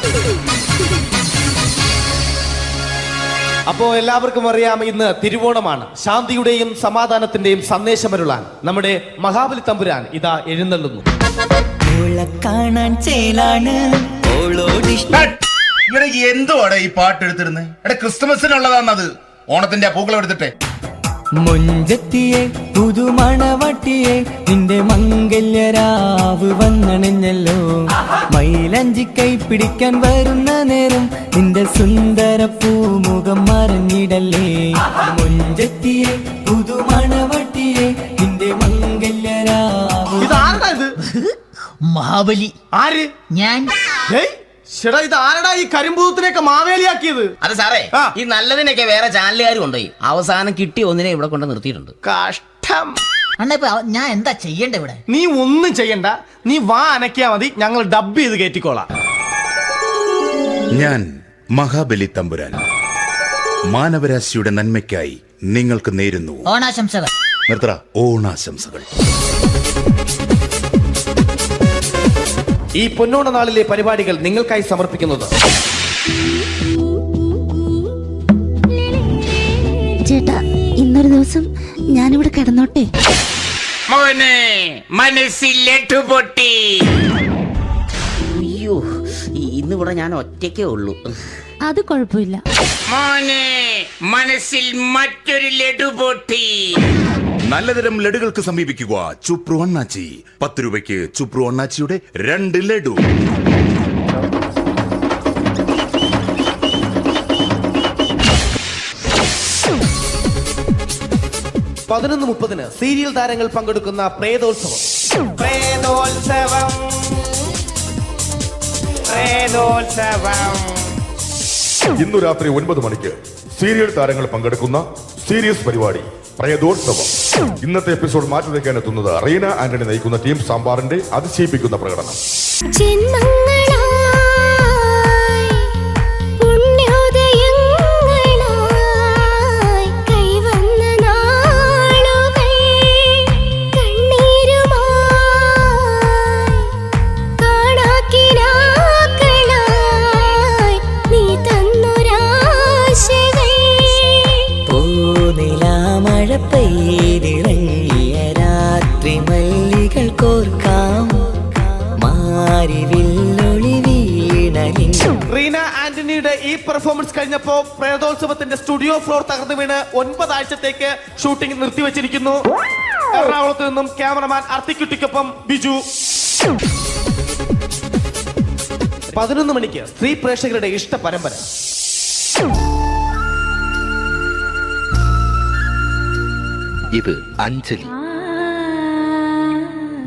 അപ്പോ എല്ലാവർക്കും അറിയാം, ഇന്ന് തിരുവോണമാണ്. ശാന്തിയുടെയും സമാധാനത്തിന്റെയും സന്ദേശമരുളാൻ നമ്മുടെ മഹാബലി തമ്പുരാൻ ഇതാ എഴുന്നള്ളുന്നു. കാണാൻ ചേലാണ് എന്തുവാടാ ഈ പാട്ട് എടുത്തിരുന്നത്? എടാ ക്രിസ്മസിനുള്ളതാണത്. ഓണത്തിന്റെ പൂക്കളം എടുത്തിട്ടെ. മൊഞ്ചത്തിയെ പുതുമണവട്ടിയെ നിന്റെ മംഗല്യരാവ് വന്നണിഞ്ഞല്ലോ. മൈലഞ്ചി കൈ പിടിക്കാൻ വരുന്ന നേരം നിന്റെ സുന്ദര പൂമുഖം മറഞ്ഞിടല്ലേ. മൊഞ്ചത്തിയെ പുതുമണവട്ടിയെ നിന്റെ മംഗല്യരാവ്. മഹാബലി. ആര്? ഞാൻ. ചേട്ടാ, ഇത് ആരടാ ഈ കരിമ്പൂത്തിനെയൊക്കെ മാവേലിയാക്കിയത്? അത് സാറേ, ഈ നല്ലതിനൊക്കെ വേറെ ചാനലുകാർ കൊണ്ടുപോയി അവസാനം കിട്ടി ഒന്നിനെ ഇവിടെ കൊണ്ട് നിർത്തിയിട്ടുണ്ട്. കഷ്ടം. ഞാൻ എന്താ ചെയ്യണ്ട ഇവിടെ? നീ ഒന്നും ചെയ്യണ്ട, നീ വാ അനക്കിയാ മതി, ഞങ്ങൾ ഡബ് ചെയ്ത് കയറ്റിക്കോളാം. ഞാൻ മഹാബലി തമ്പുരാൻ മാനവരാശിയുടെ നന്മയ്ക്കായി നിങ്ങൾക്ക് നേരുന്നു ഓണാശംസകൾ. നിർത്തറ. ഓണാശംസകൾ. ഈ പൊന്നോണ നാളിലെ പരിപാടികൾ നിങ്ങൾക്കായി സമർപ്പിക്കുന്നത് ചേട്ടാ, ഇന്നൊരു ദിവസം ഞാനിവിടെ കിടന്നോട്ടെ. മോനെ മനസ്സിലേറ്റു പൊട്ടി. അയ്യോ, ഇന്നിവിടെ ഞാൻ ഒറ്റയ്ക്കേ ഉള്ളൂ. അത് കുഴപ്പമില്ല. മോനെ മനസ്സിൽ മറ്റൊരു ലഡു പൊട്ടി. നല്ലതരം ലഡുകൾക്ക് സമീപിക്കുക ചുപ്രു അണ്ണാച്ചി. 10 രൂപയ്ക്ക് ചുപ്രു അണ്ണാച്ചിയുടെ 2 ലഡു. (11:30) സീരിയൽ താരങ്ങൾ പങ്കെടുക്കുന്ന പ്രേതോത്സവം. ഇന്നു രാത്രി 9 മണിക്ക് സീരിയൽ താരങ്ങൾ പങ്കെടുക്കുന്ന സീരിയസ് പരിപാടി പ്രേതോത്സവം. ഇന്നത്തെ എപ്പിസോഡ് മാറ്റി വയ്ക്കാൻ എത്തുന്നത് റീന ആന്റണി നയിക്കുന്ന ടീം സാമ്പാറിന്റെ അതിശയിപ്പിക്കുന്ന പ്രകടനം. രാത്രി മല്ലികൾ കോർക്കാം മാരിവില്ലൊളി വീണലിൻ. റീന ആന്റണിയുടെ ഈ പെർഫോമൻസ് കഴിഞ്ഞപ്പോ പ്രേതോത്സവത്തിന്റെ സ്റ്റുഡിയോ ഫ്ലോർ തകർന്നു വീണ് 9 ആഴ്ചത്തേക്ക് ഷൂട്ടിംഗ് നിർത്തിവെച്ചിരിക്കുന്നു. എറണാകുളത്ത് നിന്നും ക്യാമറമാൻ അർത്തിക്കുട്ടിക്കൊപ്പം ബിജു. 11 മണിക്ക് സ്ത്രീ പ്രേക്ഷകരുടെ ഇഷ്ട പരമ്പര. ഇത് അഞ്ജലി.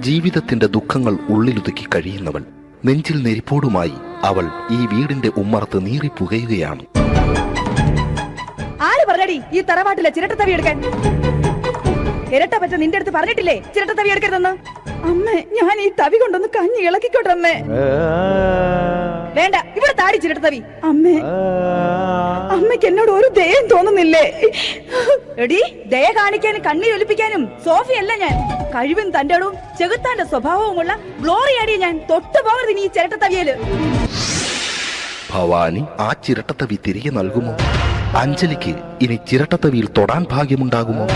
ജീവിതത്തിന്റെ ദുഃഖങ്ങൾ ഉള്ളിലൊതുക്കി കഴിയുന്നവൾ. നെഞ്ചിൽ നെരിപ്പോടുമായി അവൾ ഈ വീടിന്റെ ഉമ്മറത്ത് നീറിപ്പുകയുകയാണ്. ആര് പറഞ്ഞടി ഈ തറവാട്ടിലെ ചിരട്ടത്തവി എടുക്കാൻ? ഇരട്ട പറ്റ നിന്റെ അടുത്ത് പറഞ്ഞിട്ടില്ലേ ചിരട്ടത്തവി എടുക്കരുതെന്ന്? അമ്മേ, ഞാൻ ഈ തവി കൊണ്ടൊന്ന് കഞ്ഞി ഇളക്കിക്കോട്ടെ അമ്മേ. വേണ്ട, ഇവിടെ താടി ചിരട്ടത്തവി. അമ്മേ, അമ്മയ്ക്ക് എന്നോട് ഒരു ദയം തോന്നുന്നില്ലേ? എടി, ദയ കാണിക്കാനും കണ്ണീരൊലിപ്പിക്കാനും സോഫിയല്ല ഞാൻ. കഴിവും തന്റെ ഇടവും ചെകുത്താന്റെ സ്വഭാവവുമുള്ള ഗ്ലോറിയാടി ഞാൻ. തൊട്ടു പോകരുത് ഈ ചിരട്ടത്തവിയല്. ഭവാനി ആ ചിരട്ടത്തവി തിരികെ നൽകുമോ? അഞ്ജലിക്ക് ഇനി ചിരട്ടത്തവിയിൽ തൊടാൻ ഭാഗ്യമുണ്ടാകുമോ?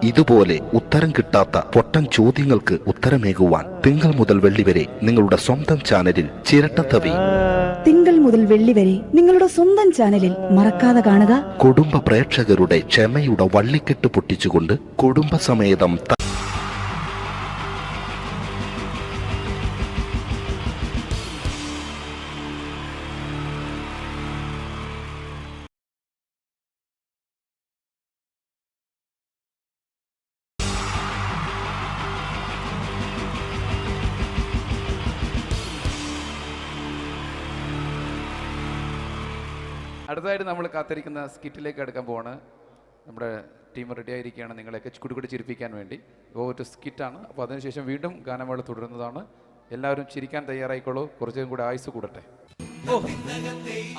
ഇതുപോലെ ഉത്തരം കിട്ടാത്ത പൊട്ടൻ ചോദ്യങ്ങൾക്ക് ഉത്തരമേകുവാൻ തിങ്കൾ മുതൽ വെള്ളി വരെ നിങ്ങളുടെ സ്വന്തം ചാനലിൽ ചിരട്ടത്തവി. തിങ്കൾ മുതൽ വെള്ളി വരെ നിങ്ങളുടെ സ്വന്തം ചാനലിൽ മറക്കാതെ കാണുക. കുടുംബ പ്രേക്ഷകരുടെ ക്ഷമയുടെ വള്ളിക്കെട്ട് പൊട്ടിച്ചുകൊണ്ട് കുടുംബസമേതം അടുത്തതായിട്ട് നമ്മൾ കാത്തിരിക്കുന്ന സ്കിറ്റിലേക്ക് അടുക്കാൻ പോവാണ്. നമ്മുടെ ടീം റെഡി ആയിരിക്കുകയാണ് നിങ്ങളെയൊക്കെ കുടുകുടി ചിരിപ്പിക്കാൻ വേണ്ടി. ഒരു സ്കിറ്റാണ്. അപ്പോൾ അതിനുശേഷം വീണ്ടും ഗാനമേള തുടരുന്നതാണ്. എല്ലാവരും ചിരിക്കാൻ തയ്യാറായിക്കോളൂ. കുറച്ചും കൂടെ ആയുസ് കൂടട്ടെ.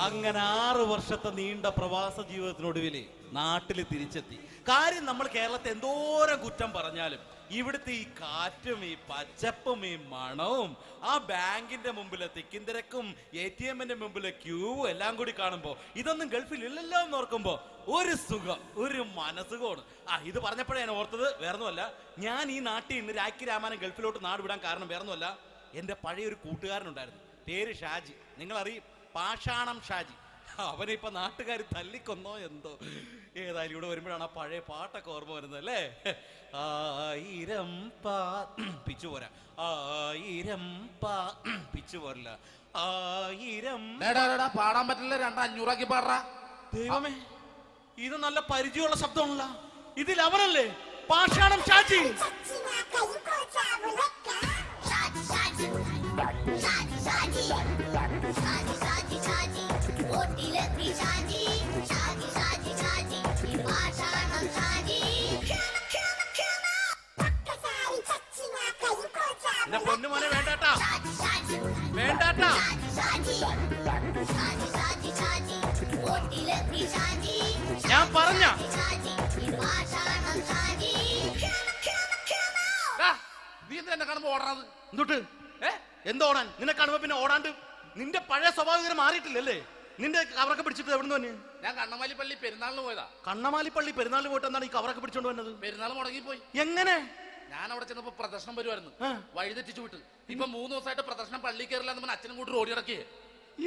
അങ്ങനെ 6 വർഷത്തെ നീണ്ട പ്രവാസ ജീവിതത്തിനൊടുവിൽ നാട്ടിൽ തിരിച്ചെത്തി. കാര്യം നമ്മൾ കേരളത്തെ എന്തോരം കുറ്റം പറഞ്ഞാലും ഇവിടുത്തെ ഈ കാറ്റും ഈ പച്ചപ്പും ഈ മണവും ആ ബാങ്കിന്റെ മുമ്പിലെ തിക്കും തിരക്കും ATM-ന്റെ മുമ്പിലെ ക്യൂവും എല്ലാം കൂടി കാണുമ്പോൾ ഇതൊന്നും ഗൾഫിൽ ഇല്ലല്ലോ എന്ന് ഓർക്കുമ്പോൾ ഒരു സുഖം, ഒരു മനസുഖമാണ്. ഇത് പറഞ്ഞപ്പോഴേ ഞാൻ ഓർത്തത് വേറൊന്നുമല്ല, ഞാൻ ഈ നാട്ടിൽ നിന്ന് രാഖി രാമാനം ഗൾഫിലോട്ട് നാട് വിടാൻ കാരണം വേറൊന്നുമല്ല, എൻ്റെ പഴയൊരു കൂട്ടുകാരനുണ്ടായിരുന്നു, പേര് ഷാജി. നിങ്ങളറിയും, പാഷാണം ഷാജി. അവനെ ഇപ്പൊ നാട്ടുകാർ തല്ലിക്കൊന്നോ എന്തോ. ഏതായാലും ഇവിടെ വരുമ്പോഴാണ് ആ പഴയ പാട്ടൊക്കെ ഓർമ്മ വരുന്നത് അല്ലേ. 1000 പിച്ചു പോരാ, 1000 പിച്ചു പോരില്ല, 1000 പാടാൻ പറ്റില്ല, 200 പാടാ. ദൈവമേ, ഇത് നല്ല പരിചയമുള്ള ശബ്ദമാണല്ലോ. ഇതിൽ അവനല്ലേ പാഷാണം ഷാജി? പൊന്നുമോനെ വേണ്ടാട്ടാ, വേണ്ടാട്ടാ. ഞാൻ പറഞ്ഞ നീ എന്താ കാണുമ്പോ ഓടണത്? എന്തൊട്ട് എന്തോടാൻ? നിന്നെ കാണുമ്പോ പിന്നെ ഓടാണ്ട് നിന്റെ പഴയ സ്വഭാവം മാറിയിട്ടില്ലല്ലേ? നിന്റെ കവറൊക്കെ പിടിച്ചിട്ട് എവിടുന്ന് തന്നെ? ഞാൻ കണ്ണമാലി പള്ളി പെരുന്നാളിന് പോയതാ. കണ്ണമാലി പള്ളി പെരുന്നാളിന് പോയിട്ട് എന്താണ് ഈ കവറൊക്കെ പിടിച്ചോണ്ട് വന്നത്? പെരുന്നാൾ മുടങ്ങിപ്പോയി. എങ്ങനെ? ഞാൻ അവിടെ ചെന്നപ്പോ പ്രദർശനം വരുമായിരുന്നു, വഴിതെറ്റിച്ചു വിട്ട്. ഇപ്പൊ 3 ദിവസമായിട്ട് പ്രദർശനം പള്ളി കയറില്ല എന്ന് അച്ഛനും കൂട്ടി ഓടി ഇറക്കിയേ.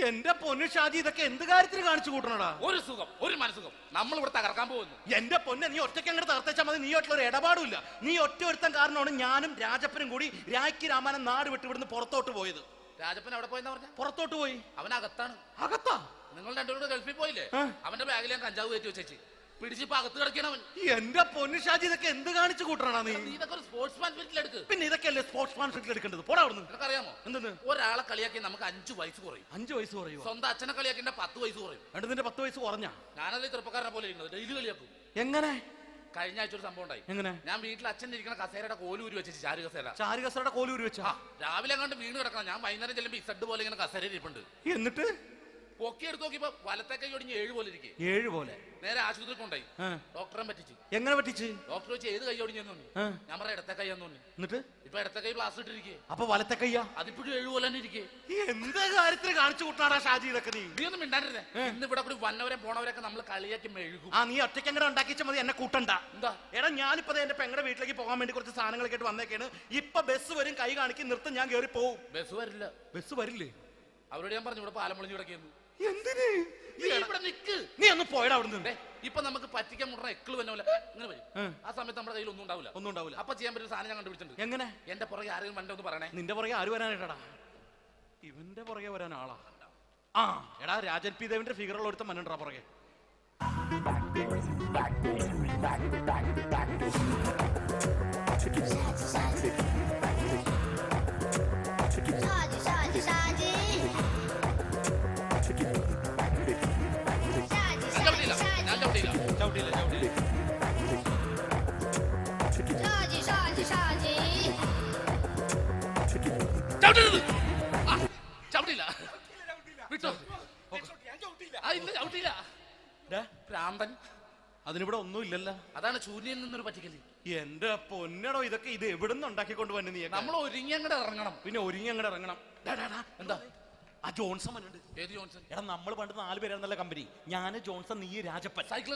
എന്റെ പൊന്നു ഷാജി, ഇതൊക്കെ എന്ത് കാര്യത്തിന് കാണിച്ചു കൂട്ടണടാ? ഒരു സുഖം, ഒരു മനസുഖം. നമ്മൾ ഇവിടെ തകർക്കാൻ പോകുന്നു. എന്റെ പൊന്നെ, നീ ഒറ്റയ്ക്ക് അങ്ങോട്ട് തകർത്തേച്ചാൽ മതി. നീ ഒട്ടുള്ള ഒരു ഇടപാടില്ല. നീ ഒറ്റ ഒരുത്തൻ കാരണമാണ് ഞാനും രാജപ്പനും കൂടി രാഖി രാമാനം നാട് വിട്ട് ഇവിടുന്ന് പുറത്തോട്ട് പോയത്. രാജപ്പൻ എവിടെ പോയെന്ന് പറഞ്ഞ? പുറത്തോട്ട് പോയി. അവനകത്താണ്. അകത്താ? നിങ്ങൾ രണ്ടുപേരും ഗൾഫിൽ പോയില്ലേ? അവന്റെ ബാഗിൽ ഞാൻ കഞ്ചാവ് കയറ്റി വെച്ചേച്ച് പിടിച്ചിപ്പോ അകത്ത് കിടക്കണം. എന്റെ പൊന്നു ഷാജി, ഇതൊക്കെ എന്ത് കാണിച്ചു കൂട്ടണ നീ? ഇതൊക്കെ ഒരു സ്പോർട്സ്മാൻ സ്പിരിറ്റിൽ എടുക്ക്. പിന്നെ ഇതൊക്കെയല്ലേ സ്പോർട്സ്മാൻ സ്പിരിറ്റിൽ എടുക്കേണ്ടത്? പോടാ അവിടുന്ന്. നിനക്കറിയാമോ എന്തെന്ന്? ഒരാളെ കളിയാക്കി നമുക്ക് 5 വയസ്സ് കുറയും. 5 വയസ്സ് കുറയും? സ്വന്തം അച്ഛനെ കളിയാക്കി 10 വയസ്സ് കുറയും. എന്നിട്ട് നിന്റെ 10 വയസ്സ് കുറഞ്ഞ? ഞാനത് ചെറുപ്പക്കാരനെ പോലെ ഇരിക്കുന്നത്, ഡെയിലി കളിയാക്കും. എങ്ങനെ? കഴിഞ്ഞ ആഴ്ച ഒരു സംഭവം ഉണ്ടായി. എങ്ങനെ? ഞാൻ വീട്ടിൽ അച്ഛൻ ഇരിക്കുന്ന കസേരയുടെ കോലൂരി വെച്ചു. ചാരു കസേരയുടെ കോലൂരി വെച്ചാ? രാവിലെ അങ്ങോട്ട് വീണ് കിടക്കണം. ഞാൻ വൈകുന്നേരം ചെല്ലുമ്പോ ഇസഡ് പോലെ ഇങ്ങനെ കസേര ഇരിപ്പുണ്ട്. എന്നിട്ട് പൊക്കി എടുത്ത് നോക്കിയപ്പോ വലത്തെ കൈ ഒടിഞ്ഞ് 7 പോലെ ഇരിക്കും. 7 പോലെ? നേരെ ആശുപത്രി കൊണ്ടായി. ഡോക്ടറെ പറ്റിച്ചു. എങ്ങനെ പറ്റിച്ച്? ഡോക്ടർ വെച്ച് ഏത് കൈ ഒടിഞ്ഞെന്ന് തോന്നി. ഞാൻ പറയാം ഇടത്തെ കൈ എന്ന് തോന്നി. എന്നിട്ട് ഇപ്പൊ ഇടത്തെ കൈ പ്ലാസ്റ്റർ ഇട്ടിരിക്കേ. അപ്പൊ വലത്തെ കയ്യാ? അതിപ്പോഴും 7 പോലെ തന്നെ ഇരിക്കേ. എന്താ കാര്യത്തിന് കാണിച്ചു കൂട്ടാടാ ഷാജി ഇതൊക്കെ? നീ ഒന്നും മിണ്ടാണ്ടിരുന്നേ. ഇന്ന് ഇവിടെ കൂടി വന്നവരെ പോണവരൊക്കെ നമ്മൾ കളിയാക്കി മെഴുകും. നീ ഒറ്റയ്ക്ക് അങ്ങനെ ഉണ്ടാക്കിച്ചാൽ മതി, എന്നെ കൂട്ടണ്ട. എന്താ? എടാ, ഞാനിപ്പോ എന്റെ പെങ്ങളുടെ വീട്ടിലേക്ക് പോകാൻ വേണ്ടി കുറച്ച് സാധനങ്ങളൊക്കെ ആയിട്ട് വന്നേക്കാണ്. ഇപ്പൊ ബസ് വരും, കൈ കാണിക്കും, നിർത്തും, ഞാൻ കയറി പോവും. ബസ് വരില്ല. ബസ് വരില്ലേ? അവരോട് ഞാൻ പറഞ്ഞു ഇവിടെ പാലം പൊളിഞ്ഞു കിടക്കുന്നു. എന്തിന്? നീ ഇവിടെ നിക്ക്. നീ ഒന്ന് പോയടാ അവിടുന്ന്. ഇപ്പൊ നമുക്ക് പറ്റിക്കാൻ മുടണ എക്കിള് വന്ന പോലെ ഇങ്ങനെ വരും. ആ സമയത്ത് നമ്മുടെ കയ്യിൽ ഒന്നും ഉണ്ടാവില്ല. അപ്പൊ ചെയ്യാൻ പറ്റുന്ന സാധനം ഞാൻ കണ്ടുപിടിച്ചിട്ടുണ്ട്. എങ്ങനെ? എന്റെ പുറകെ ആരെങ്കിലും വണ്ടി ഒന്ന് പറയണേ. നിന്റെ പുറകെ ആര് വരാനായിട്ടാ? ഇവന്റെ പുറകെ വരാൻ ആളാ? എടാ, രാജൻ പി ദേവിന്റെ ഫിഗറുള്ള ഒരുത്ത മനുണ്ടാ പുറകെ. അതിനിവിടെ ഒന്നും ഇല്ലല്ലോ. അതാണ് ശൂന്യയിൽ നിന്നൊരു പറ്റിക്കല്. എന്റെ പൊന്നടോ, ഇതൊക്കെ ഇത് എവിടുന്ന് ഉണ്ടാക്കിക്കൊണ്ട് വന്നു നീ? നമ്മൾ ഒരുങ്ങി അങ്ങോട്ട് ഇറങ്ങണം. പിന്നെ ഒരുങ്ങി അങ്ങോട്ട് ഇറങ്ങണം. എന്താ? ആ ജോൺസൺ മനുണ്ട്. ഏത് ജോൺസൺ? എടാ, നമ്മൾ പണ്ട് 4 പേരായിരുന്നല്ലോ കമ്പനി. ഞാന്, ജോൺസൺ, നീ, രാജപ്പൻ. സൈക്കിൾ